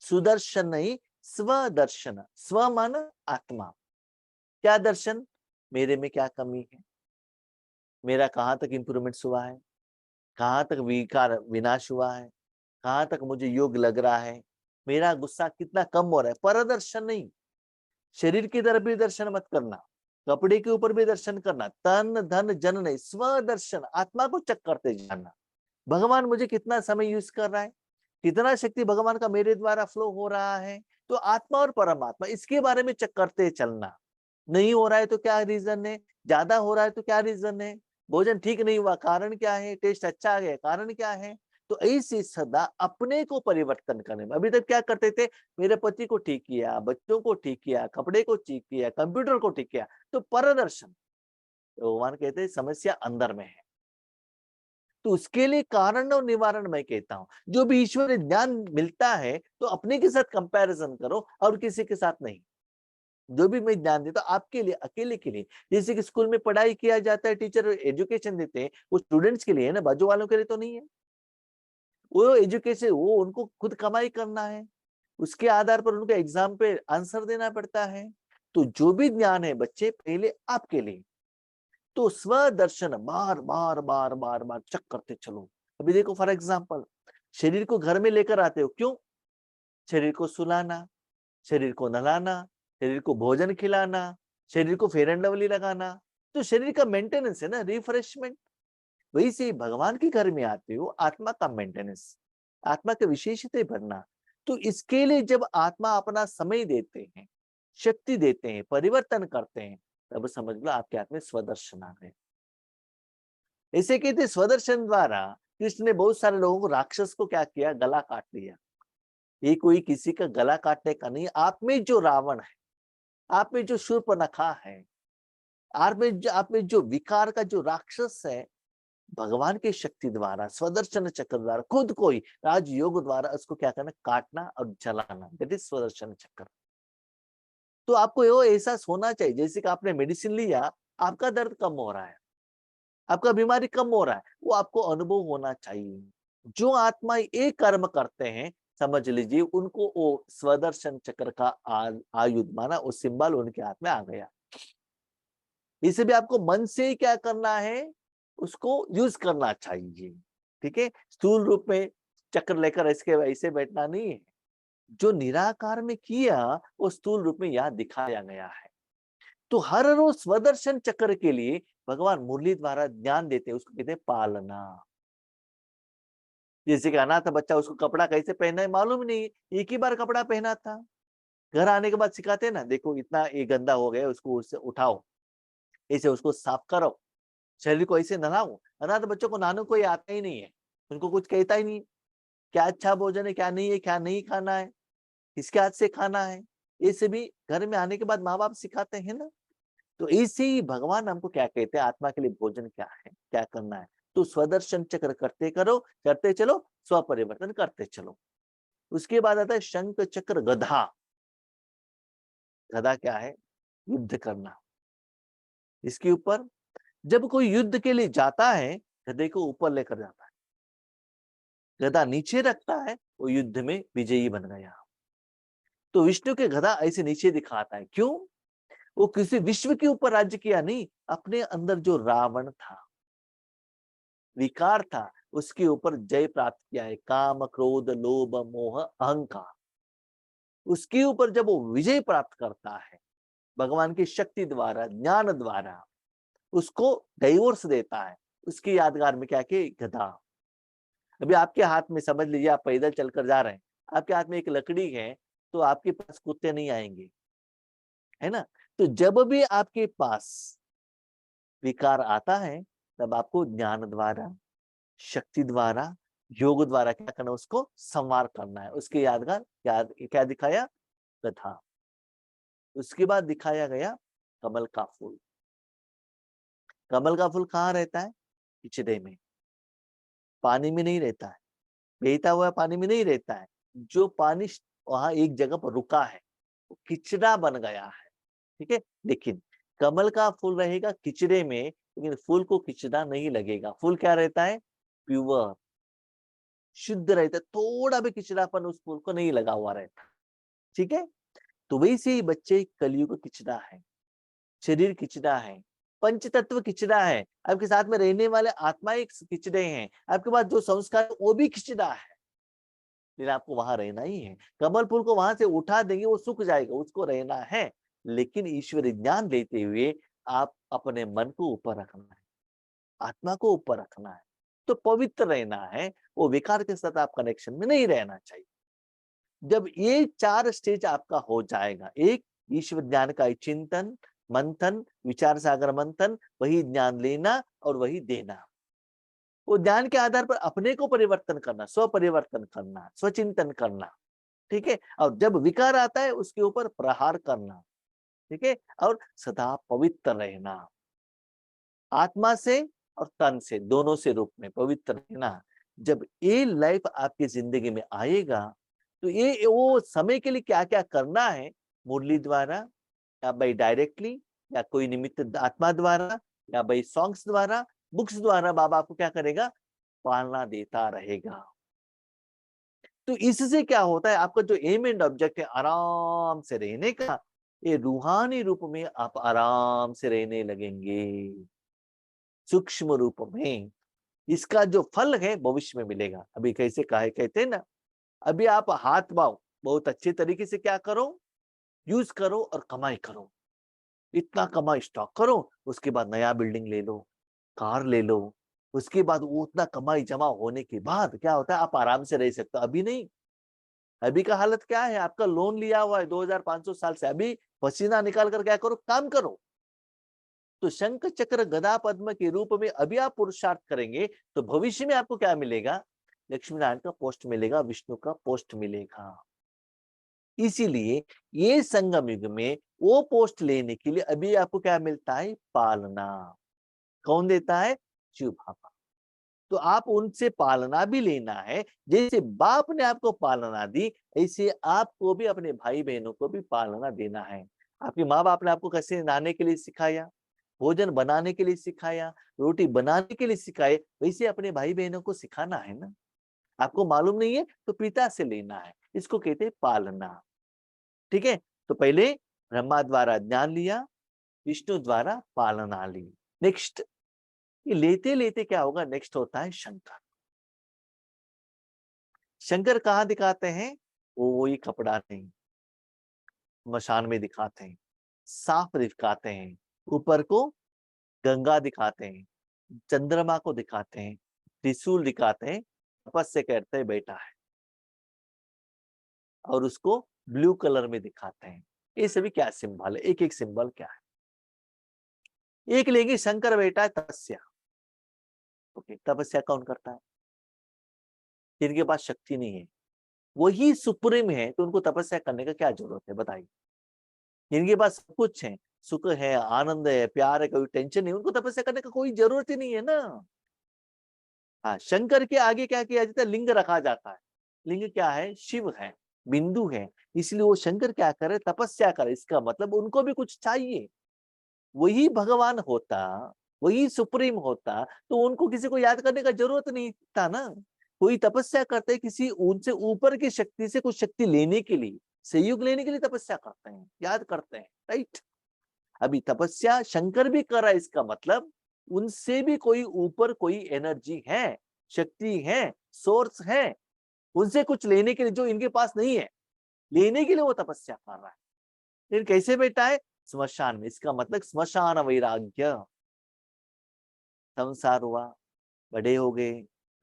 सुदर्शन नहीं, स्वदर्शन। स्व मान आत्मा। क्या दर्शन? मेरे में क्या कमी है, मेरा कहाँ तक इंप्रूवमेंट हुआ है, कहाँ तक विकार विनाश हुआ है, कहाँ तक मुझे योग लग रहा है, मेरा गुस्सा कितना कम हो रहा है। परदर्शन नहीं, शरीर की तरफ भी दर्शन मत करना, कपड़े के ऊपर भी दर्शन करना, तन धन जन नहीं, स्वदर्शन, आत्मा को चेक करते जानना। भगवान मुझे कितना समय यूज कर रहा है, कितना शक्ति भगवान का मेरे द्वारा फ्लो हो रहा है, तो आत्मा और परमात्मा इसके बारे में चेक करते चलना। नहीं हो रहा है तो क्या रीजन है, ज्यादा हो रहा है तो क्या रीजन है, भोजन ठीक नहीं हुआ कारण क्या है, टेस्ट अच्छा आ गया कारण क्या है। तो ऐसे सदा अपने को परिवर्तन करने में, अभी तक क्या करते थे, मेरे पति को ठीक किया, बच्चों को ठीक किया, कपड़े को ठीक किया, कंप्यूटर को ठीक किया, तो परदर्शन। तो भगवान कहते हैं समस्या अंदर में है, तो उसके लिए कारण और निवारण मैं कहता हूं। जो भी ईश्वरीय ज्ञान मिलता है तो अपने के साथ कंपैरिजन करो और किसी के साथ नहीं। जो भी मैं ज्ञान देता हूं आपके लिए, अकेले के लिए। जैसे कि स्कूल में पढ़ाई किया जाता है, टीचर एजुकेशन देते हैं, वो स्टूडेंट्स के लिए है ना, बाजू वालों के लिए तो नहीं है। वो एजुकेशन वो उनको खुद कमाई करना है, उसके आधार पर उनको एग्जाम पे आंसर देना पड़ता है। तो जो भी ज्ञान है बच्चे पहले आपके लिए, तो स्वदर्शन बार बार बार बार बार चेक करते चलो। अभी देखो फॉर एग्जाम्पल, शरीर को घर में लेकर आते हो, क्यों? शरीर को सुलाना, शरीर को नहलाना, शरीर को भोजन खिलाना, शरीर को फेयर एंड लवली लगाना, तो शरीर का मेंटेनेंस है ना, रिफ्रेशमेंट। वही से भगवान के घर में आते हो, आत्मा का मेंटेनेंस, आत्मा के विशेषता भरना। तो इसके लिए जब आत्मा अपना समय देते हैं, शक्ति देते हैं, परिवर्तन करते हैं, तब समझ लो आपके हाथ में स्वदर्शन आ गए। ऐसे कहते स्वदर्शन द्वारा कृष्ण ने बहुत सारे लोगों को, राक्षस को क्या किया, गला काट लिया। ये कोई किसी का गला काटने का नहीं, आप में जो रावण है, आप में जो शूर्पणखा है, आप में जो विकार का जो राक्षस है, भगवान की शक्ति द्वारा, स्वदर्शन चक्र द्वारा, खुद को ही राजयोग द्वारा उसको क्या करना, काटना और जलाना, दैट इज स्वदर्शन चक्र। तो आपको यो एहसास होना चाहिए, जैसे कि आपने मेडिसिन लिया, आपका दर्द कम हो रहा है, आपका बीमारी कम हो रहा है, वो आपको अनुभव होना चाहिए। जो आत्मा एक कर्म करते हैं, समझ लीजिए उनको वो स्वदर्शन चक्र का आयुध माना, वो सिंबल उनके हाथ में आ गया। इसे भी आपको मन से ही क्या करना है, उसको यूज करना चाहिए। ठीक है, स्थूल रूप में चक्र लेकर इसके ऐसे बैठना नहीं है। जो निराकार में किया वो स्थूल रूप में यहाँ दिखाया गया है। तो हर रोज स्वदर्शन चक्र के लिए भगवान मुरली द्वारा ज्ञान देते हैं, उसको कहते हैं पालना। जैसे कि अनाथ बच्चा, उसको कपड़ा कैसे पहनना है मालूम नहीं, एक ही बार कपड़ा पहना था, घर आने के बाद सिखाते हैं ना, देखो इतना ये गंदा हो गया, उसको उससे उठाओ, ऐसे उसको साफ करो, शरीर को ऐसे नहलाओ। अनाथ बच्चों को नहाने को ये आता ही नहीं है, उनको कुछ कहता ही नहीं, क्या अच्छा भोजन है, क्या नहीं है, क्या नहीं खाना है, किसके हाथ से खाना है, ये सभी घर में आने के बाद माँ बाप सिखाते हैं ना। तो ऐसे ही भगवान हमको क्या कहते हैं, आत्मा के लिए भोजन क्या है, क्या करना है। तो स्वदर्शन चक्र करते चलो, स्व परिवर्तन करते चलो। उसके बाद आता है शंख चक्र गधा। गधा क्या है, युद्ध करना। इसके ऊपर जब कोई युद्ध के लिए जाता है, गधे को ऊपर लेकर जाता है, गधा नीचे रखता है, वो युद्ध में विजयी बन गया। तो विष्णु के गधा ऐसे नीचे दिखाता है, क्यों? वो किसी विश्व के ऊपर राज्य किया नहीं, अपने अंदर जो रावण था, विकार था, उसके ऊपर जय प्राप्त किया है। काम क्रोध लोभ मोह अहंकार, उसके ऊपर जब वो विजय प्राप्त करता है, भगवान की शक्ति द्वारा, ज्ञान द्वारा उसको डाइवोर्स देता है, उसकी यादगार में क्या कि गधा। अभी आपके हाथ में समझ लीजिए आप पैदल चलकर जा रहे हैं, आपके हाथ में एक लकड़ी है, तो आपके पास कुत्ते नहीं आएंगे, है ना। तो जब भी आपके पास विकार आता है, तब आपको ज्ञान द्वारा, शक्ति द्वारा, योग द्वारा क्या करना, उसको संवार करना है। उसके यादगार क्या दिखाया, कथा। उसके बाद दिखाया गया कमल का फूल। कमल का फूल कहाँ रहता है, किचड़े में, पानी में नहीं रहता है, बहता हुआ पानी में नहीं रहता है। जो पानी वहां एक जगह पर रुका है, वो किचड़ा बन गया है, ठीक है। लेकिन कमल का फूल रहेगा किचड़े में, लेकिन फूल को किचड़ा नहीं लगेगा। फूल क्या रहता है, प्योर, शुद्ध रहता है, थोड़ा भी किचड़ापन उस फूल को नहीं लगा हुआ रहता, ठीक है। तो वैसे ही बच्चे कलयुग किचड़ा है, शरीर किचड़ा है, पंच तत्व किचड़ा है, आपके साथ में रहने वाले आत्माएं किचड़े हैं, आपके पास जो संस्कार है वो भी किचड़ा है, लेकिन आपको वहां रहना ही है। कमल फूल को वहां से उठा देंगे वो सूख जाएगा, उसको रहना है। लेकिन ईश्वरी ज्ञान लेते हुए आप अपने मन को ऊपर रखना है, आत्मा को ऊपर रखना है, तो पवित्र रहना है। वो विकार के साथ आप कनेक्शन में नहीं रहना चाहिए। जब ये 4 स्टेज आपका हो जाएगा, एक ईश्वर ज्ञान का चिंतन, मंथन, विचार सागर मंथन, वही ज्ञान लेना और वही देना, वो ज्ञान के आधार पर अपने को परिवर्तन करना, स्व परिवर्तन करना, स्वचिंतन करना, ठीक है। और जब विकार आता है उसके ऊपर प्रहार करना, ठीक है। और सदा पवित्र रहना, आत्मा से और तन से, दोनों से रूप में पवित्र रहना। जब ये लाइफ आपकी जिंदगी में आएगा, तो ये वो समय के लिए क्या क्या करना है, मुरली द्वारा या बाई डायरेक्टली या कोई निमित्त आत्मा द्वारा या बाई सॉन्ग्स द्वारा, बुक्स द्वारा, बाबा आपको क्या करेगा, पालना देता रहेगा। तो इससे क्या होता है, आपका जो एम एंड ऑब्जेक्ट है आराम से रहने का, ये रूहानी रूप में आप आराम से रहने लगेंगे, सूक्ष्म रूप में। इसका जो फल है भविष्य में मिलेगा। अभी कैसे कहे कहते हैं ना, अभी आप हाथ पाओ बहुत अच्छे तरीके से क्या करो, यूज करो और कमाई करो, इतना कमाई स्टॉक करो, उसके बाद नया बिल्डिंग ले लो, कार ले लो, उसके बाद वो उतना कमाई जमा होने के बाद क्या होता है, आप आराम से रह सकते हो। अभी नहीं, अभी का हालत क्या है, आपका लोन लिया हुआ है 2500 साल से, अभी पसीना निकाल कर क्या करो, काम करो। तो शंख चक्र गदा पद्म के रूप में अभी आप पुरुषार्थ करेंगे, तो भविष्य में आपको क्या मिलेगा, लक्ष्मी नारायण का पोस्ट मिलेगा, विष्णु का पोस्ट मिलेगा। इसीलिए ये संगम युग में वो पोस्ट लेने के लिए अभी आपको क्या मिलता है, पालना। कौन देता है, शिव बाबा। तो आप उनसे पालना भी लेना है। जैसे बाप ने आपको पालना दी, ऐसे आपको भी अपने भाई बहनों को भी पालना देना है। आपके माँ बाप ने आपको कैसे नहाने के लिए सिखाया, भोजन बनाने के लिए सिखाया, रोटी बनाने के लिए सिखाए, वैसे अपने भाई बहनों को सिखाना है ना। आपको मालूम नहीं है तो पिता से लेना है, इसको कहते हैं पालना, ठीक है। तो पहले ब्रह्मा द्वारा ज्ञान लिया, विष्णु द्वारा पालना ली। नेक्स्ट, ये लेते लेते क्या होगा, नेक्स्ट होता है शंकर। शंकर कहाँ दिखाते हैं, वो वही कपड़ा नहीं, मशान में दिखाते हैं, साफ दिखाते हैं, ऊपर को गंगा दिखाते हैं, चंद्रमा को दिखाते हैं, त्रिशूल दिखाते हैं, तपस्या करते बैठा है, और उसको ब्लू कलर में दिखाते हैं। ये सभी क्या सिंबल है, एक एक सिंबल क्या है। एक लेंगे, शंकर बैठा है तपस्या, ओके, तपस्या कौन करता है, जिनके पास शक्ति नहीं है, वही सुप्रीम है, तो उनको तपस्या करने का क्या जरूरत है बताइए। जिनके पास सब कुछ है, सुख है, आनंद है, प्यार है, कोई टेंशन नहीं, उनको तपस्या करने का कोई जरूरत ही नहीं है ना। हाँ, शंकर के आगे क्या किया जाता है, लिंग रखा जाता है। लिंग क्या है, शिव है, बिंदु है, इसलिए वो शंकर क्या करे, तपस्या करे। इसका मतलब उनको भी कुछ चाहिए, वही भगवान होता, वही सुप्रीम होता, तो उनको किसी को याद करने का जरूरत नहीं था ना। कोई तपस्या करते किसी उनसे ऊपर की शक्ति से कुछ शक्ति लेने के लिए, सहयोग लेने के लिए तपस्या करते हैं, याद करते हैं, राइट। अभी तपस्या शंकर भी कर रहा है, इसका मतलब उनसे भी कोई ऊपर कोई एनर्जी है, शक्ति है, सोर्स है, उनसे कुछ लेने के लिए जो इनके पास नहीं है, लेने के लिए वो तपस्या कर रहा है। फिर कैसे बैठा है, स्मशान में। इसका मतलब स्मशान वैराग्य। संसार हुआ, बड़े हो गए,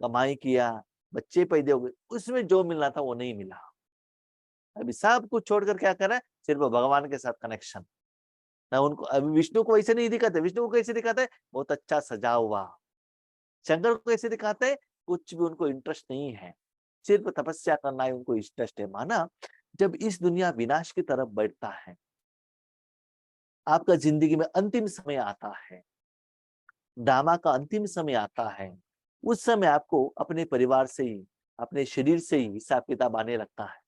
कमाई किया, बच्चे पैदा हो गए, उसमें जो मिलना था वो नहीं मिला। अभी सब कुछ छोड़कर क्या कर रहा है, सिर्फ भगवान के साथ कनेक्शन। ना उनको अभी विष्णु को वैसे नहीं दिखाते, विष्णु को कैसे दिखाते हैं, बहुत अच्छा सजा हुआ। शंकर को कैसे दिखाते हैं, कुछ भी उनको इंटरेस्ट नहीं है, सिर्फ तपस्या करना है उनको इंटरेस्ट है। माना जब इस दुनिया विनाश की तरफ बढ़ता है, आपका जिंदगी में अंतिम समय आता है, ड्रामा का अंतिम समय आता है, उस समय आपको अपने परिवार से ही, अपने शरीर से ही हिसाब किताब आने लगता है।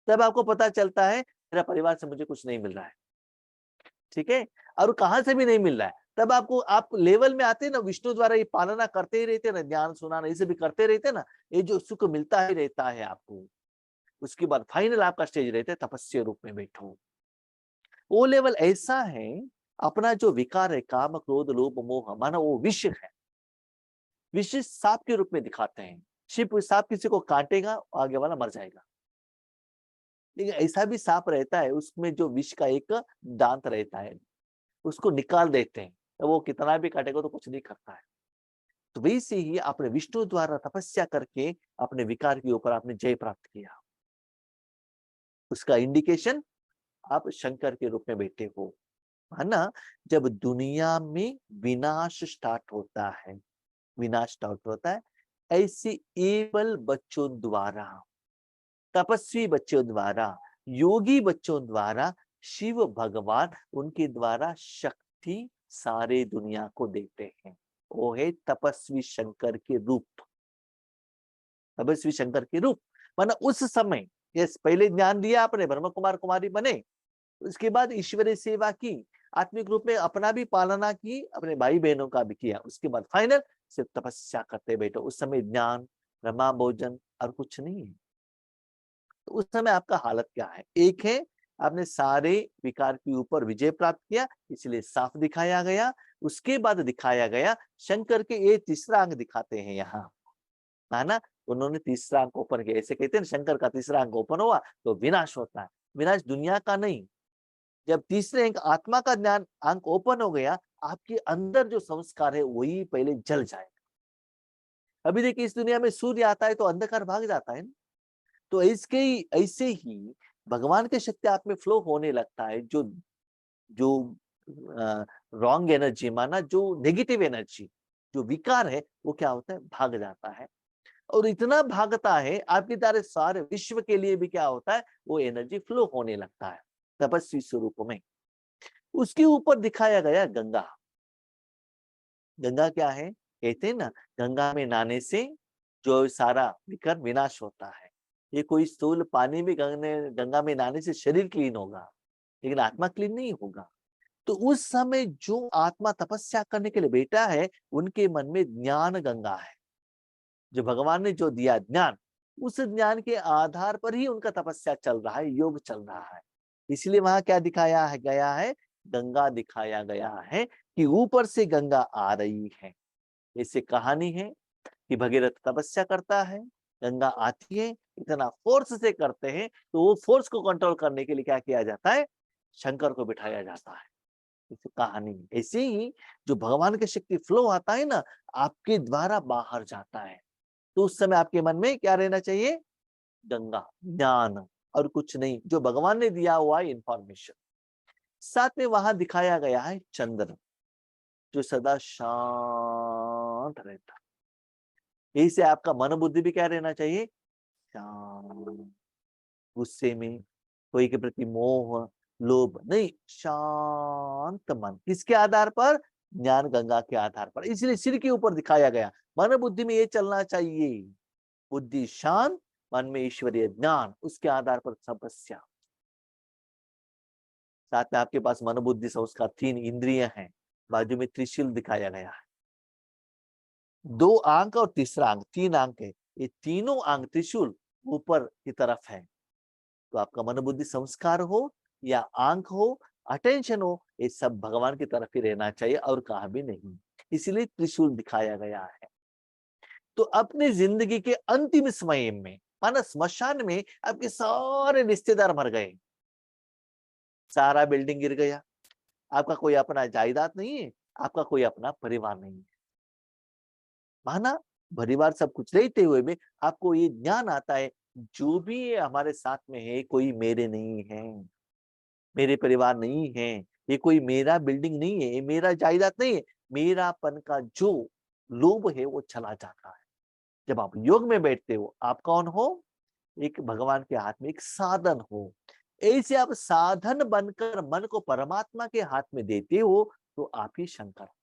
तब आपको पता चलता है मेरा परिवार से मुझे कुछ नहीं मिल रहा है, ठीक है, और कहां से भी नहीं मिल रहा है। तब आपको आप लेवल में आते ना, विष्णु द्वारा ये पालना करते ही रहते ना, ज्ञान सुनाना ये सब भी करते रहते ना, ये जो सुख मिलता ही रहता है आपको। उसके बाद फाइनल आपका स्टेज रहता है तपस्या रूप में बैठो। वो लेवल ऐसा है, अपना जो विकार है, काम क्रोध लोभ मोह, माना वो विष है, विष सांप के रूप में दिखाते हैं। शिप सांप किसी को काटेगा, आगे वाला मर जाएगा। लेकिन ऐसा भी सांप रहता है, उसमें जो विष का एक दांत रहता है, उसको निकाल देते हैं, तो वो कितना भी काटेगा तो कुछ नहीं करता है। तो वैसे ही आपने विष्णु द्वारा तपस्या करके अपने विकार के ऊपर आपने जय प्राप्त किया, उसका इंडिकेशन आप शंकर के रूप में बैठे हो, है ना। जब दुनिया में विनाश स्टार्ट होता है, विनाश स्टार्ट होता है, ऐसे एबल बच्चों द्वारा, तपस्वी बच्चों द्वारा, योगी बच्चों द्वारा शिव भगवान उनके द्वारा शक्ति सारे दुनिया को देते हैं। वो है तपस्वी शंकर के रूप, तपस्वी शंकर के रूप। माना उस समय ये पहले ज्ञान दिया आपने, ब्रह्म कुमार कुमारी बने, उसके बाद ईश्वरीय सेवा की, आत्मिक रूप में अपना भी पालना की, अपने भाई बहनों का भी किया, उसके बाद फाइनल सिर्फ तपस्या करते बैठो। उस समय ज्ञान, ब्रह्मा भोजन और कुछ नहीं है। तो उस समय आपका हालत क्या है, एक है आपने सारे विकार के ऊपर विजय प्राप्त किया, इसलिए साफ दिखाया गया। उसके बाद दिखाया गया शंकर के ये तीसरा अंग दिखाते हैं यहाँ, है ना। उन्होंने तीसरा अंक ओपन किया, ऐसे कहते हैं शंकर का तीसरा अंक ओपन हुआ तो विनाश होता है। विनाश दुनिया का नहीं, जब तीसरे अंक आत्मा का ज्ञान अंक ओपन हो गया, आपके अंदर जो संस्कार है वही पहले जल जाएगा। अभी देखिए इस दुनिया में सूर्य आता है तो अंधकार भाग जाता है ना। तो इसके ऐसे ही भगवान की शक्ति आप में फ्लो होने लगता है, जो जो रॉन्ग एनर्जी, माना जो नेगेटिव एनर्जी, जो विकार है, वो क्या होता है, भाग जाता है। और इतना भागता है आपकी तरह सारे विश्व के लिए भी क्या होता है, वो एनर्जी फ्लो होने लगता है तपस्वी स्वरूप में। उसके ऊपर दिखाया गया गंगा। गंगा क्या है, कहते हैं ना, गंगा में नहाने से जो सारा विकार विनाश होता है। ये कोई स्थूल पानी में गंगा में नहाने से शरीर क्लीन होगा, लेकिन आत्मा क्लीन नहीं होगा। तो उस समय जो आत्मा तपस्या करने के लिए बैठा है, उनके मन में ज्ञान गंगा है, जो भगवान ने जो दिया ज्ञान, उस ज्ञान के आधार पर ही उनका तपस्या चल रहा है, योग चल रहा है। इसलिए वहां क्या दिखाया है गया है, गंगा दिखाया गया है कि ऊपर से गंगा आ रही है। ऐसे कहानी है कि भगीरथ तपस्या करता है, गंगा आती है, इतना फोर्स से करते हैं, तो वो फोर्स को कंट्रोल करने के लिए क्या किया जाता है, शंकर को बिठाया जाता है। इस कहानी में ऐसे ही जो भगवान की शक्ति फ्लो आता है ना, आपके द्वारा बाहर जाता है, तो उस समय आपके मन में क्या रहना चाहिए, गंगा, ज्ञान और कुछ नहीं, जो भगवान ने दिया हुआ है इंफॉर्मेशन। साथ में वहां दिखाया गया है चंद्र, जो सदा शांत रहता है। यही से आपका मन बुद्धि भी क्या रहना चाहिए, शांत। गुस्से में, कोई के प्रति मोह लोभ नहीं, शांत मन। किसके आधार पर, ज्ञान गंगा के आधार पर। इसलिए सिर के ऊपर दिखाया गया, मन बुद्धि में ये चलना चाहिए, बुद्धि शांत, मन में ईश्वरीय ज्ञान, उसके आधार पर तपस्या। साथ में आपके पास मन बुद्धि संस्कार, 3 इंद्रियां हैं, बाजू में त्रिशूल दिखाया गया है, 2 आंख और तीसरा अंक, 3 अंक है। ये तीनों अंक त्रिशूल ऊपर की तरफ है। तो आपका मन बुद्धि संस्कार हो या आंख हो, अटेंशन हो, ये सब भगवान की तरफ ही रहना चाहिए और कहा भी नहीं। इसीलिए त्रिशूल दिखाया गया है। तो अपनी जिंदगी के अंतिम समय में, माना स्मशान में आपके सारे रिश्तेदार मर गए, सारा बिल्डिंग गिर गया, आपका कोई अपना जायदाद नहीं है, आपका कोई अपना परिवार नहीं है। माना परिवार सब कुछ रहते हुए भी आपको ये ज्ञान आता है, जो भी हमारे साथ में है कोई मेरे नहीं है, मेरे परिवार नहीं है, ये कोई मेरा बिल्डिंग नहीं है, ये मेरा जायदाद नहीं है, मेरापन का जो लोभ है वो चला जाता है। जब आप योग में बैठते हो, आप कौन हो? एक भगवान के हाथ में एक साधन हो। ऐसे आप साधन बनकर मन को परमात्मा के हाथ में देते हो, तो आप ही शंकर हो।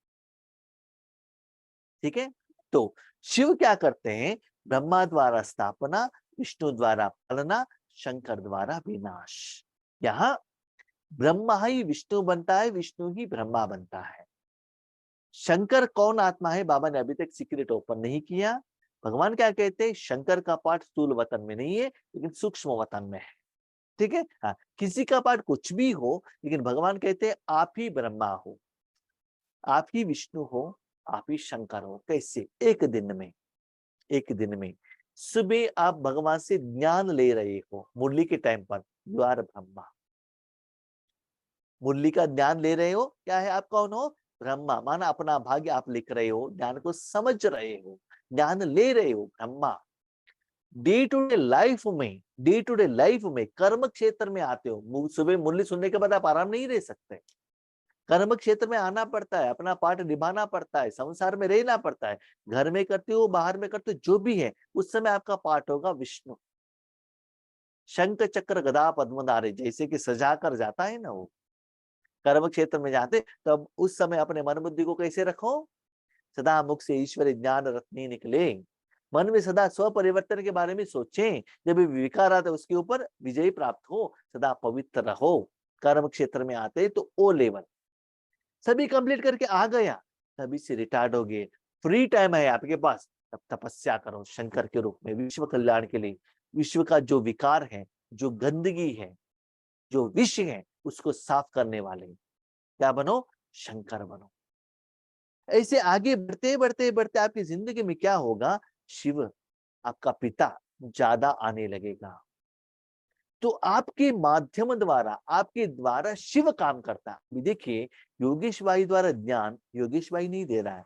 ठीक है? तो शिव क्या करते हैं? ब्रह्मा द्वारा स्थापना, विष्णु द्वारा पालना, शंकर द्वारा विनाश। यहाँ ब्रह्मा ही विष्णु बनता है, विष्णु ही ब्रह्मा बनता है। शंकर कौन आत्मा है? बाबा ने अभी तक सीक्रेट ओपन नहीं किया। भगवान क्या कहते हैं? शंकर का पार्ट स्थूल वतन में नहीं है, लेकिन सूक्ष्म वतन में है। ठीक है? हाँ, किसी का पार्ट कुछ भी हो, लेकिन भगवान कहते हैं आप ही ब्रह्मा हो, आप ही विष्णु हो, आप ही शंकर हो। कैसे? एक दिन में, एक दिन में सुबह आप भगवान से ज्ञान ले रहे हो, मुरली के टाइम पर यू आर ब्रह्मा। मुरली का ज्ञान ले रहे हो, क्या है? आप कौन हो? ब्रह्मा। माना अपना भाग्य आप लिख रहे हो, ज्ञान को समझ रहे हो, ज्ञान ले रहे हो, Brahma. Day to day life में, डे टू डे लाइफ में कर्म क्षेत्र में आते हो। सुबह मुरली सुनने के बाद आप आराम नहीं रह सकते, कर्म क्षेत्र में आना पड़ता है, अपना पार्ट निभाना पड़ता है, संसार में रहना पड़ता है। घर में करते हो, बाहर में करते हो, जो भी है, उस समय आपका पार्ट होगा विष्णु। शंख चक्र गदा पद्मधारे जैसे कि सजा कर जाता है ना, वो कर्म क्षेत्र में जाते, तब उस समय अपने मन बुद्धि को कैसे रखो? सदा मुख से ईश्वर ज्ञान रत्नी निकले। मन में सदा स्व परिवर्तन के बारे में सोचें, जब विकार आता है उसके ऊपर विजय प्राप्त हो, सदा पवित्र रहो। कर्म क्षेत्र में आते तो ओ लेवल सभी कंप्लीट करके आ गया, तभी से रिटायर्ड हो गए, फ्री टाइम है आपके पास, तब तपस्या करो शंकर के रूप में, विश्व कल्याण के लिए। विश्व का जो विकार है, जो गंदगी है, जो विष है, उसको साफ करने वाले क्या बनो? शंकर बनो। ऐसे आगे बढ़ते बढ़ते बढ़ते आपकी जिंदगी में क्या होगा? शिव आपका पिता ज्यादा आने लगेगा। तो आपके माध्यम द्वारा, आपके द्वारा शिव काम करता है। अभी देखिए, योगेश भाई द्वारा ज्ञान योगेश भाई नहीं दे रहा है,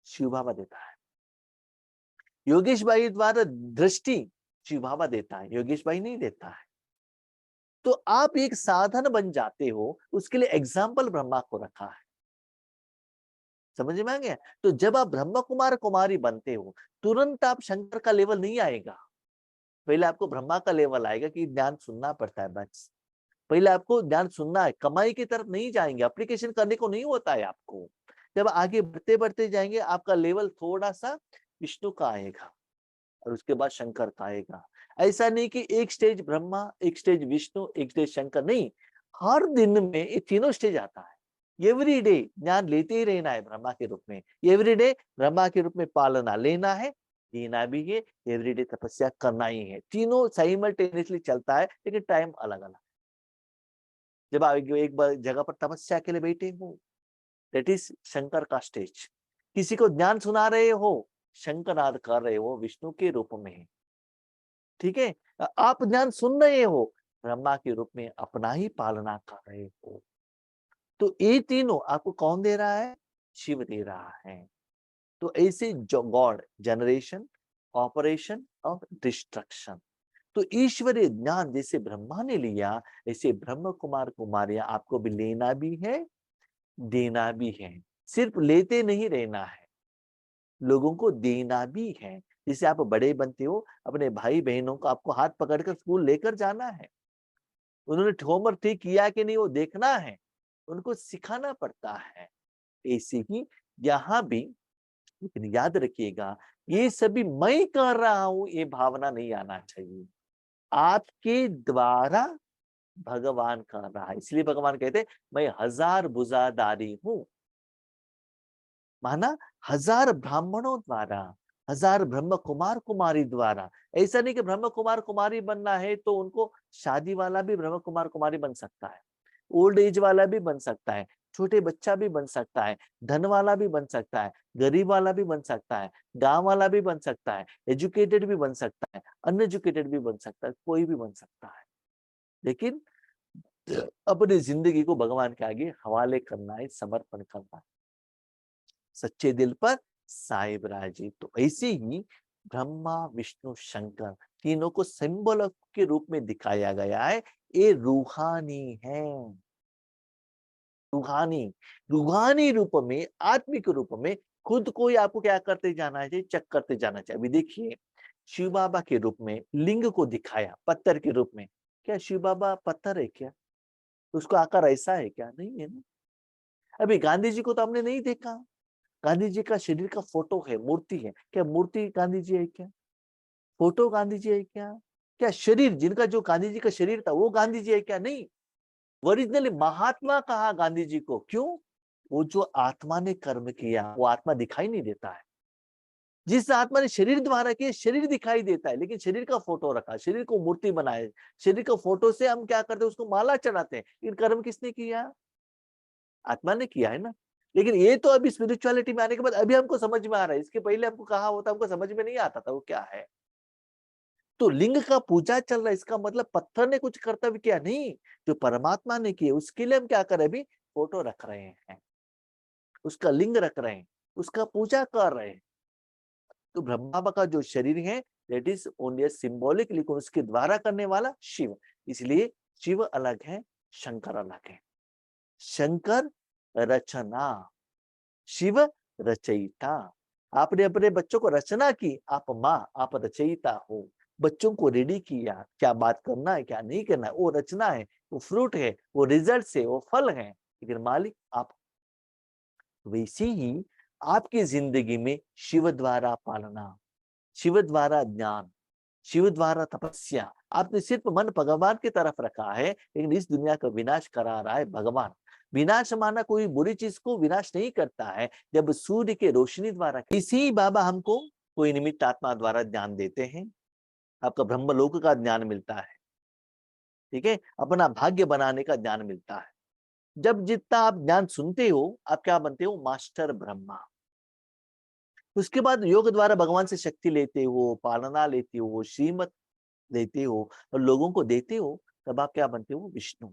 शिव बाबा देता है। योगेश भाई द्वारा दृष्टि शिव बाबा देता है, योगेश भाई नहीं देता है। तो आप एक साधन बन जाते हो, उसके लिए एग्जाम्पल ब्रह्मा को रखा है। समझ में आ गया? तो जब आप ब्रह्म कुमार कुमारी बनते हो, तुरंत आप शंकर का लेवल नहीं आएगा। पहले आपको ब्रह्मा का लेवल आएगा कि ज्ञान सुनना पड़ता है बस। पहले आपको ध्यान सुनना है, कमाई की तरफ नहीं जाएंगे, एप्लीकेशन करने को नहीं होता है आपको। जब आगे बढ़ते बढ़ते जाएंगे, आपका लेवल थोड़ा सा विष्णु का आएगा और उसके बाद शंकर का आएगा। ऐसा नहीं कि एक स्टेज ब्रह्मा, एक स्टेज विष्णु, एक स्टेज शंकर, नहीं। हर दिन में ये तीनों स्टेज आता है। एवरी डे ज्ञान लेते ही रहना है ब्रह्मा के रूप में, एवरी डे ब्रह्मा के रूप में पालना लेना है, देना भी है, एवरीडे तपस्या करना ही है। तीनों साइमल्टेनियसली चलता है, लेकिन टाइम अलग अलग। जब आप एक बार जगह पर तपस्या के लिए बैठे हो, दैट इज शंकर का स्टेज। किसी को ज्ञान सुना रहे हो, शंकरनाद कर रहे हो, विष्णु के रूप में। ठीक है? आप ज्ञान सुन रहे हो, ब्रह्मा के रूप में अपना ही पालना कर रहे हो। तो ये तीनों आपको कौन दे रहा है? शिव दे रहा है। तो ऐसे जो गॉड जनरेशन, ऑपरेशन और डिस्ट्रक्शन। तो ईश्वरीय ज्ञान जैसे ब्रह्मा ने लिया, ऐसे ब्रह्म कुमार कुमारियां आपको भी लेना भी है, देना भी है। सिर्फ लेते नहीं रहना है, लोगों को देना भी है। जैसे आप बड़े बनते हो, अपने भाई बहनों को आपको हाथ पकड़कर स्कूल लेकर जाना है। उन्होंने होमवर्क ठीक किया कि नहीं वो देखना है, उनको सिखाना पड़ता है। ऐसे ही यहाँ भी, लेकिन याद रखिएगा, ये सभी मैं कर रहा हूं ये भावना नहीं आना चाहिए। आपके द्वारा भगवान कर रहा है, इसलिए भगवान कहते हैं मैं हजार भुजाधारी हूं। माना हजार ब्राह्मणों द्वारा, हजार ब्रह्म कुमार कुमारी द्वारा। ऐसा नहीं कि ब्रह्म कुमार कुमारी बनना है तो उनको शादी वाला भी ब्रह्म कुमार कुमारी बन सकता है, ओल्ड एज वाला भी बन सकता है, छोटे बच्चा भी बन सकता है, धन वाला भी बन सकता है, गरीब वाला भी बन सकता है, गांव वाला भी बन सकता है, एजुकेटेड भी बन सकता है, अनएजुकेटेड भी बन सकता है, कोई भी बन सकता है। लेकिन अपनी जिंदगी को भगवान के आगे हवाले करना है, समर्पण करना है, सच्चे दिल पर साहिब राजी। तो ऐसे ही ब्रह्मा विष्णु शंकर तीनों को सिंबल के रूप में दिखाया गया है। ये रूहानी है, रूहानी, रूहानी रूप में, आत्मिक रूप में खुद को ही आपको क्या करते जाना चाहिए, चेक करते जाना चाहिए। अभी देखिए शिव बाबा के रूप में लिंग को दिखाया पत्थर के रूप में, क्या शिव बाबा पत्थर है क्या? उसको आकार ऐसा है क्या? नहीं है ना। अभी गांधी जी को तो हमने नहीं देखा, गांधी जी का शरीर का फोटो है, मूर्ति है, क्या मूर्ति गांधी जी है क्या? फोटो गांधी जी है क्या? क्या शरीर जिनका जो गांधी जी का शरीर था वो गांधी जी है क्या? नहीं। ओरिजिनली महात्मा कहा गांधी जी को, क्यों? वो जो आत्मा ने कर्म किया वो आत्मा दिखाई नहीं देता है। जिस आत्मा ने शरीर द्वारा किया शरीर दिखाई देता है, लेकिन शरीर का फोटो रखा, शरीर को मूर्ति बनाए, शरीर का फोटो से हम क्या करते हैं, उसको माला चढ़ाते हैं। इन कर्म किसने किया? आत्मा ने किया है ना। लेकिन ये तो अभी स्पिरिचुअलिटी में आने के बाद अभी हमको समझ में आ रहा है, इसके पहले हमको कहा होता हमको समझ में नहीं आता था वो क्या है। तो लिंग का पूजा चल रहा है, इसका मतलब पत्थर ने कुछ कर्तव्य किया नहीं, जो परमात्मा ने किया उसके लिए हम क्या कर रहे हैं, अभी फोटो रख रहे हैं, उसका लिंग रख रहे हैं, उसका पूजा कर रहे हैं। तो ब्रह्मा बाबा का जो शरीर है दैट इज ओनली सिंबॉलिक, लेकिन उसके द्वारा करने वाला शिव। इसलिए शिव अलग है, शंकर अलग है। शंकर रचना, शिव रचयिता। आपने अपने बच्चों को रचना की, आप माँ, आप रचयिता हो। बच्चों को रेडी किया, क्या बात करना है क्या नहीं करना है, वो रचना है, वो फ्रूट है, वो रिजल्ट है, वो फल है, लेकिन मालिक आप। वैसे ही आपकी जिंदगी में शिव द्वारा पालना, शिव द्वारा ज्ञान, शिव द्वारा तपस्या, आपने सिर्फ मन भगवान की तरफ रखा है, लेकिन इस दुनिया का विनाश करा रहा है भगवान। विनाश माना कोई बुरी चीज को विनाश नहीं करता है, जब सूर्य के रोशनी द्वारा। इसी बाबा हमको कोई निमित्त आत्मा द्वारा ज्ञान देते हैं, आपका ब्रह्मलोक का ज्ञान मिलता है, ठीक है, अपना भाग्य बनाने का ज्ञान मिलता है। जब जितना आप ज्ञान सुनते हो आप क्या बनते हो, मास्टर ब्रह्मा। उसके बाद योग द्वारा भगवान से शक्ति लेते हो, पालना लेते हो, श्रीमत लेते हो और लोगों को देते हो, तब आप क्या बनते हो, विष्णु।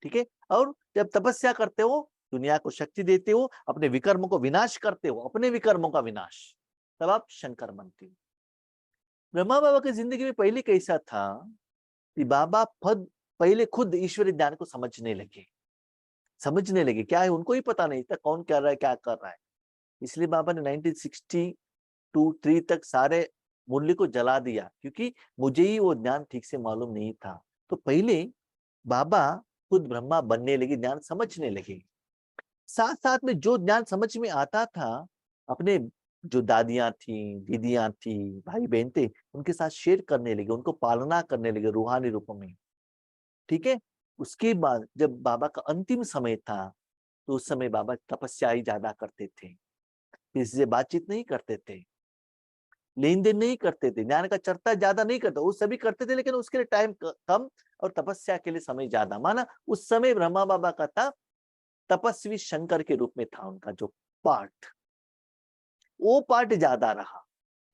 ठीक है। और जब तपस्या करते हो, दुनिया को शक्ति देते हो, अपने विकर्मों को विनाश करते हो, अपने विकर्मों का विनाश, तब आप शंकर बनते हो। ब्रह्मा बाबा की जिंदगी में पहले कैसा था कि बाबा पहले खुद ईश्वरी ज्ञान को समझने लगे क्या है उनको ही पता नहीं था, कौन कर रहा है क्या कर रहा है। इसलिए बाबा ने 1962-3 तक सारे मूल्य को जला दिया, क्योंकि मुझे ही वो ज्ञान ठीक से मालूम नहीं था। तो पहले बाबा खुद ब्रह्मा बनने लगे, ज्ञान समझने लगे। साथ साथ में जो ज्ञान समझ में आता था, अपने जो दादियां थी, दीदियां थी, भाई बहन थे, उनके साथ शेयर करने लगे, उनको पालना करने लगे रूहानी रूप में। ठीक है। उसके बाद जब बाबा का अंतिम समय था, तो उस समय बाबा तपस्या ही ज्यादा करते थे, किसी से बातचीत नहीं करते थे, लेन देन नहीं करते थे, ज्ञान का चर्चा ज्यादा नहीं करते। वो सभी करते थे लेकिन उसके लिए टाइम कम और तपस्या के लिए समय ज्यादा। माना उस समय ब्रह्मा बाबा का था, तपस्वी शंकर के रूप में था उनका जो पार्ट, वो पार्ट ज्यादा रहा।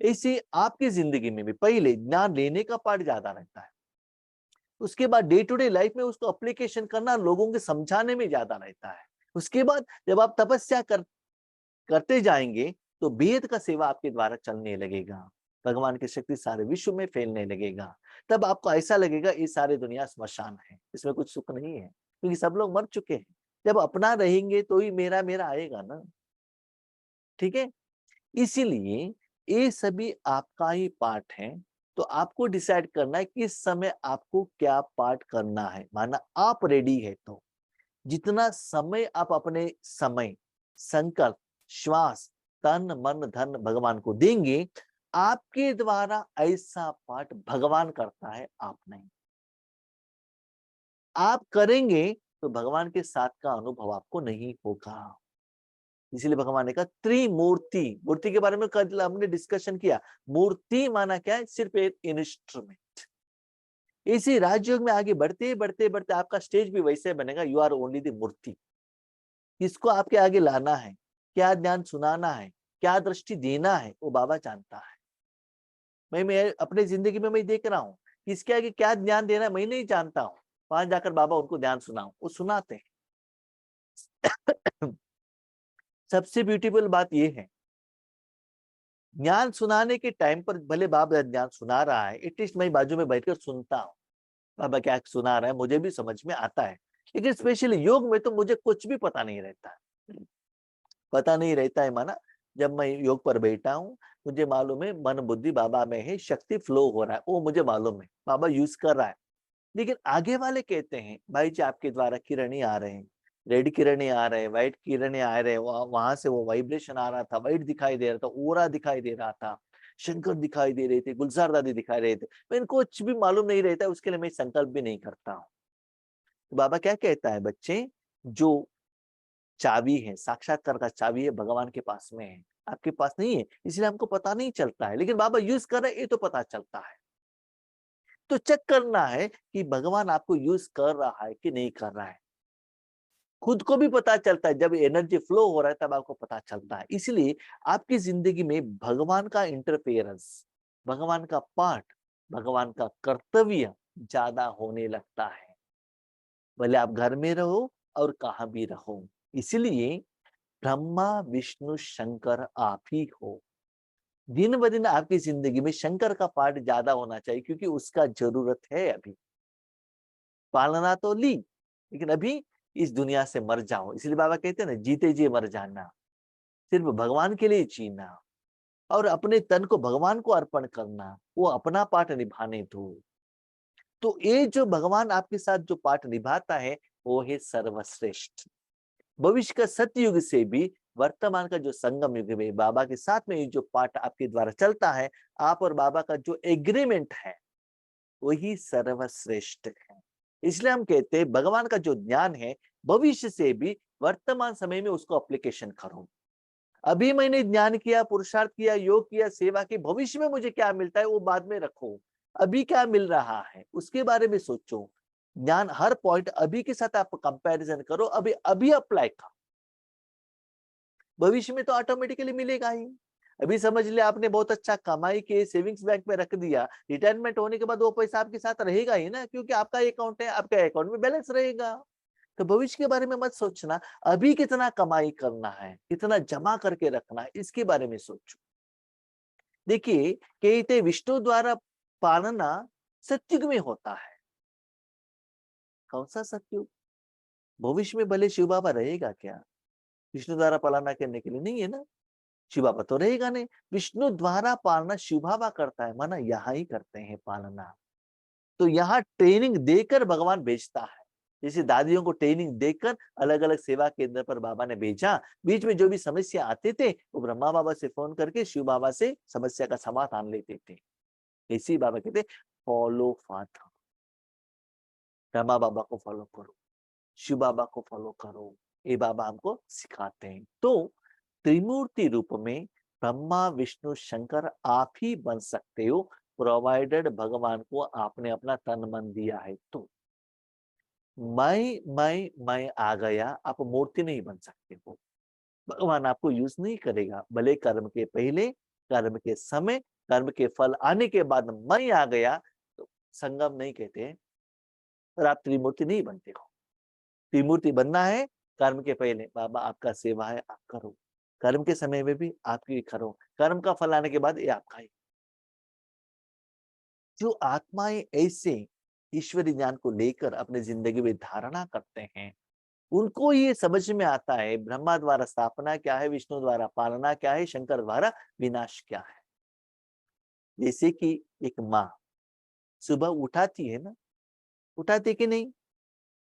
ऐसे आपकी जिंदगी में भी पहले ज्ञान लेने का पार्ट ज्यादा रहता है, उसके बाद डे टू डे लाइफ में उसको एप्लीकेशन करना, लोगों के समझाने में ज्यादा रहता है। उसके बाद जब आप तपस्या करते जाएंगे तो वेद का सेवा आपके द्वारा चलने लगेगा, भगवान की शक्ति सारे विश्व में फैलने लगेगा। तब आपको ऐसा लगेगा ये सारी दुनिया श्मशान है, इसमें कुछ सुख नहीं है, क्योंकि सब लोग मर चुके हैं। जब अपना रहेंगे तो ही मेरा मेरा आएगा ना। ठीक है। इसीलिए ये सभी आपका ही पार्ट है। तो आपको डिसाइड करना है कि इस समय आपको क्या पार्ट करना है। माना आप रेडी है तो जितना समय आप अपने समय, संकल्प, श्वास, तन मन धन भगवान को देंगे, आपके द्वारा ऐसा पाठ भगवान करता है, आप नहीं। आप करेंगे तो भगवान के साथ का अनुभव आपको नहीं होगा। इसलिए भगवान ने कहा त्रिमूर्ति, मूर्ति के बारे में कल हमने डिस्कशन किया। मूर्ति माना क्या है, सिर्फ एक इंस्ट्रूमेंट। इसी राजयोग में आगे बढ़ते बढ़ते बढ़ते आपका स्टेज भी वैसे बनेगा, यू आर ओनली द मूर्ति। किसको आपके आगे लाना है, क्या ज्ञान सुनाना है, क्या दृष्टि देना है, वो बाबा जानता है। मैं अपने जिंदगी में मैं देख रहा हूँ, किसके आगे क्या ज्ञान देना है मैं नहीं जानता हूँ, वहां जाकर बाबा उनको ज्ञान सुनाओ, वो सुनाते हैं। सबसे ब्यूटीफुल बात ये है, ज्ञान सुनाने के टाइम पर भले बाबा ज्ञान सुना रहा है, एटलीस्ट मैं बाजू में बैठकर सुनता हूँ, बाबा क्या सुना रहा है मुझे भी समझ में आता है। लेकिन स्पेशली योग में तो मुझे कुछ भी पता नहीं रहता है। पता नहीं रहता है माना, जब मैं योग पर बैठा हूँ, मुझे मालूम है मन बुद्धि बाबा में है, शक्ति फ्लो हो रहा है, वो मुझे मालूम है, बाबा यूज कर रहा है। लेकिन आगे वाले कहते हैं भाई जी आपके द्वारा किरणें आ रहे हैं, रेड किरणें आ रहे हैं, व्हाइट किरणें आ रहे हैं, वहां से वो वाइब्रेशन आ रहा था, व्हाइट दिखाई दे रहा था, ओरा दिखाई दे रहा था, शंकर दिखाई दे रहे थे, गुलजार दादी दिखाई रहे थे। मैं इनको कुछ भी मालूम नहीं रहता, उसके लिए मैं संकल्प भी नहीं करता हूँ। तो बाबा क्या कहता है, बच्चे जो चाबी है, साक्षात्कार का चाबी है, भगवान के पास में है, आपके पास नहीं है, इसलिए हमको पता नहीं चलता है, लेकिन बाबा यूज कर रहे हैं, ये तो पता चलता है। तो चेक करना है कि भगवान आपको यूज कर रहा है कि नहीं कर रहा है। खुद को भी पता चलता है, जब एनर्जी फ्लो हो रहा है तब आपको पता चलता है। इसलिए आपकी जिंदगी में भगवान का इंटरफेरेंस, भगवान का पार्ट, भगवान का कर्तव्य ज्यादा होने लगता है, भले आप घर में रहो और कहाँ भी रहो। इसलिए ब्रह्मा विष्णु शंकर आप ही हो। दिन ब दिन आपकी जिंदगी में शंकर का पार्ट ज्यादा होना चाहिए, क्योंकि उसका जरूरत है। अभी पालना तो ली, लेकिन अभी इस दुनिया से मर जाओ। इसलिए बाबा कहते हैं ना, जीते जी मर जाना, सिर्फ भगवान के लिए जीना और अपने तन को भगवान को अर्पण करना, वो अपना पार्ट निभाने दो। तो ये जो भगवान आपके साथ जो पार्ट निभाता है, वो है सर्वश्रेष्ठ। भविष्य का सतयुग से भी वर्तमान का जो संगम युग में बाबा के साथ में ये जो पार्ट आपके द्वारा चलता है, आप और बाबा का जो एग्रीमेंट है, वही सर्वश्रेष्ठ है। इसलिए हम कहते हैं भगवान का जो ज्ञान है, भविष्य से भी वर्तमान समय में उसको एप्लीकेशन करो। अभी मैंने ज्ञान किया, पुरुषार्थ किया, योग किया, सेवा की, भविष्य में मुझे क्या मिलता है वो बाद में रखो। अभी क्या मिल रहा है उसके बारे में सोचो। ज्ञान हर पॉइंट अभी के साथ आप कंपैरिजन करो, अभी अभी अप्लाई करो, भविष्य में तो ऑटोमेटिकली मिलेगा ही। अभी समझ लिया आपने बहुत अच्छा कमाई के सेविंग्स बैंक में रख दिया, रिटायरमेंट होने के बाद वो पैसा आपके साथ रहेगा ही ना, क्योंकि आपका अकाउंट है, आपके अकाउंट में बैलेंस रहेगा। तो भविष्य के बारे में मत सोचना, अभी कितना कमाई करना है, कितना जमा करके रखना है, इसके बारे में सोचो। देखिए, कहते विष्णु द्वारा पालना सतयुग में होता है। कौन सा सतयुग? भविष्य में भले शिव बाबा रहेगा क्या? विष्णु द्वारा पालना करने के लिए नहीं है ना, शिव बाबा तो रहेगा नहीं। विष्णु द्वारा पालना शिव बाबा करता है, माना यहाँ ही करते हैं पालना। तो यहाँ ट्रेनिंग देकर भगवान भेजता है। जैसे दादियों को ट्रेनिंग देकर अलग अलग सेवा केंद्र पर बाबा ने भेजा, बीच में जो भी समस्या आते थे वो ब्रह्मा बाबा से फोन करके शिव बाबा से समस्या का समाधान लेते थे। ऐसे ही बाबा कहते फॉलो फादर, ब्रह्मा बाबा को फॉलो करो, शिव बाबा को फॉलो करो, ये बाबा हमको सिखाते हैं। तो त्रिमूर्ति रूप में ब्रह्मा विष्णु शंकर आप ही बन सकते हो, प्रोवाइडेड भगवान को आपने अपना तन मन दिया है। तो मैं आ गया, आप मूर्ति नहीं बन सकते हो। भगवान आपको यूज नहीं करेगा, भले कर्म के पहले, कर्म के समय, कर्म के फल आने के बाद मैं आ गया तो संगम नहीं कहते, और आप त्रिमूर्ति नहीं बनते हो। त्रिमूर्ति बनना है, कर्म के पहले बाबा आपका सेवा है, आप करो, कर्म के समय में भी आपकी करो, कर्म का फल आने के बाद ये आपका ही। जो आत्माएं ऐसे ईश्वरी ज्ञान को लेकर अपनी जिंदगी में धारणा करते हैं, उनको ये समझ में आता है ब्रह्मा द्वारा स्थापना क्या है, विष्णु द्वारा पालना क्या है, शंकर द्वारा विनाश क्या है। जैसे कि एक माँ सुबह उठाती है ना, उठाती कि नहीं?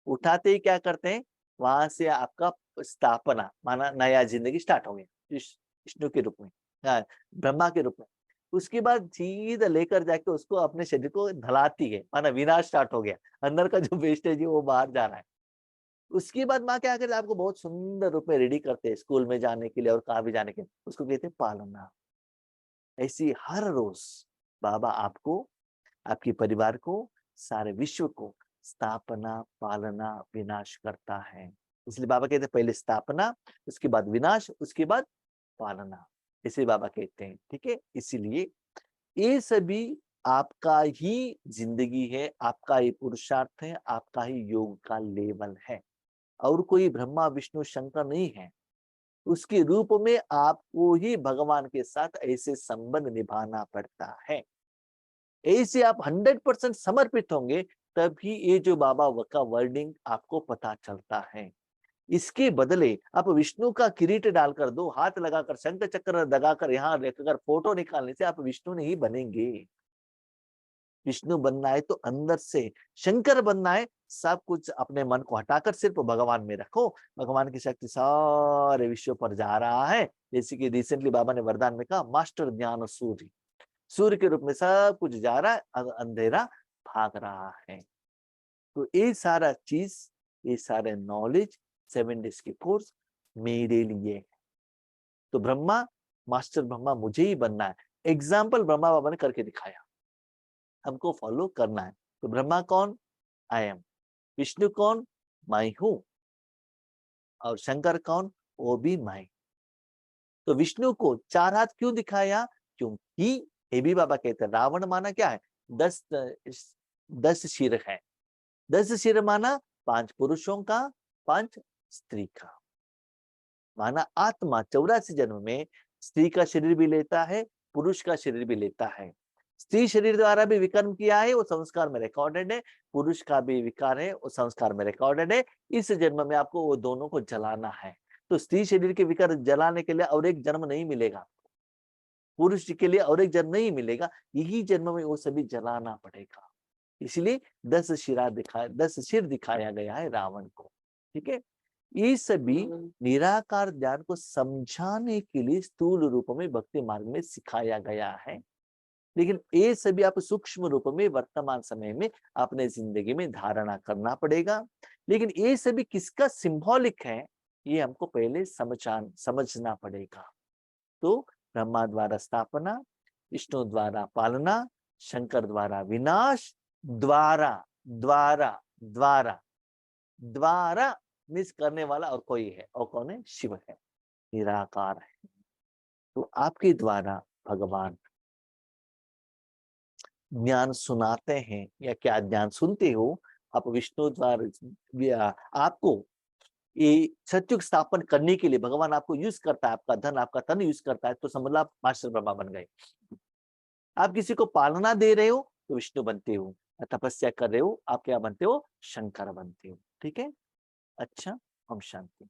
उठाते ही क्या करते हैं, वहां से आपका स्थापना, माना नया जिंदगी स्टार्ट हो गया विष्णु के रूप में, हाँ, ब्रह्मा के रूप में। उसके बाद सीधा लेकर जाके उसको अपने शरीर को ढलाती है, माना विनाश स्टार्ट हो गया, अंदर का जो वेस्टेज है वो बाहर जा रहा है। उसके बाद माँ क्या करते, आपको बहुत सुंदर रूप में रेडी करते हैं स्कूल में जाने के लिए और कहाँ भी जाने के लिए, उसको कहते हैं पालना। ऐसी हर रोज बाबा आपको, आपके परिवार को, सारे विश्व को स्थापना, पालना, विनाश करता है। इसलिए बाबा कहते हैं पहले स्थापना, उसके बाद विनाश, उसके बाद पालना, इसे बाबा कहते हैं। ठीक है, इसीलिए ये सभी आपका ही जिंदगी है, आपका ही पुरुषार्थ है, आपका ही योग का लेवल है, और कोई ब्रह्मा विष्णु शंकर नहीं है। उसके रूप में आपको ही भगवान के साथ ऐसे संबंध निभाना पड़ता है। ऐसे आप 100% समर्पित होंगे, तभी ये जो बाबा का वर्डिंग आपको पता चलता है। इसके बदले आप विष्णु का किरीट डालकर, 2 हाथ लगाकर, शंख चक्र लगाकर, यहाँ लेकर फोटो निकालने से आप विष्णु नहीं बनेंगे। विष्णु बनना है तो अंदर से शंकर बनना है, सब कुछ अपने मन को हटाकर सिर्फ भगवान में रखो। भगवान की शक्ति सारे विश्व पर जा रहा है। जैसे कि रिसेंटली बाबा ने वरदान में कहा, मास्टर ज्ञान सूर्य, सूर्य के रूप में सब कुछ जा रहा है, अंधेरा भाग रहा है। तो ये सारा चीज, ये सारे नॉलेज 7 डेज के कोर्स मेरे लिए है। तो ब्रह्मा, मास्टर ब्रह्मा मुझे ही बनना है। एग्जाम्पल ब्रह्मा बाबा ने करके दिखाया, हमको फॉलो करना है। तो ब्रह्मा कौन? I am. विष्णु कौन? मैं हूं। और शंकर कौन? वो भी मैं। तो विष्णु को 4 हाथ क्यों दिखाया? क्योंकि ये भी बाबा कहते हैं, रावण माना क्या है? 10 सिर है। 10 सिर माना 5 पुरुषों का, 5 स्त्री का। माना आत्मा 84 जन्म में स्त्री का शरीर भी लेता है, पुरुष का शरीर भी लेता है। स्त्री शरीर द्वारा भी विकर्म किया है, वो संस्कार में रिकॉर्डेड है। पुरुष का भी विकार है, वो संस्कार में रिकॉर्डेड है। इस जन्म में आपको वो दोनों को जलाना है। तो स्त्री शरीर के विकार जलाने के लिए और एक जन्म नहीं मिलेगा, पुरुष के लिए और एक जन्म नहीं मिलेगा, यही जन्म में वो सभी जलाना पड़ेगा। इसलिए 10 सिर दिखाया गया है रावण को। ठीक है, ये सभी निराकार ज्ञान को समझाने के लिए स्थूल रूप में भक्ति मार्ग में सिखाया गया है। लेकिन ये सभी आप सूक्ष्म रूप में वर्तमान समय में अपने जिंदगी में धारणा करना पड़ेगा। लेकिन ये सभी किसका सिंबॉलिक है, ये हमको पहले समझना पड़ेगा। तो ब्रह्मा द्वारा स्थापना, विष्णु द्वारा पालना, शंकर द्वारा विनाश, द्वारा द्वारा द्वारा द्वारा मिस करने वाला और कोई है, और कौन है? शिव है, निराकार है। तो आपके द्वारा भगवान ज्ञान सुनाते हैं, या क्या ज्ञान सुनते हो आप? विष्णु द्वारा आपको ये सत्युग स्थापन करने के लिए भगवान आपको यूज करता है, आपका धन, आपका तन यूज करता है, तो समझ लो आप मास्टर ब्रह्मा बन गए। आप किसी को पालना दे रहे हो तो विष्णु बनते हो, तपस्या कर रहे हो आप क्या बनते हो? शंकर बनते हो। ठीक है, अच्छा, हम शांति।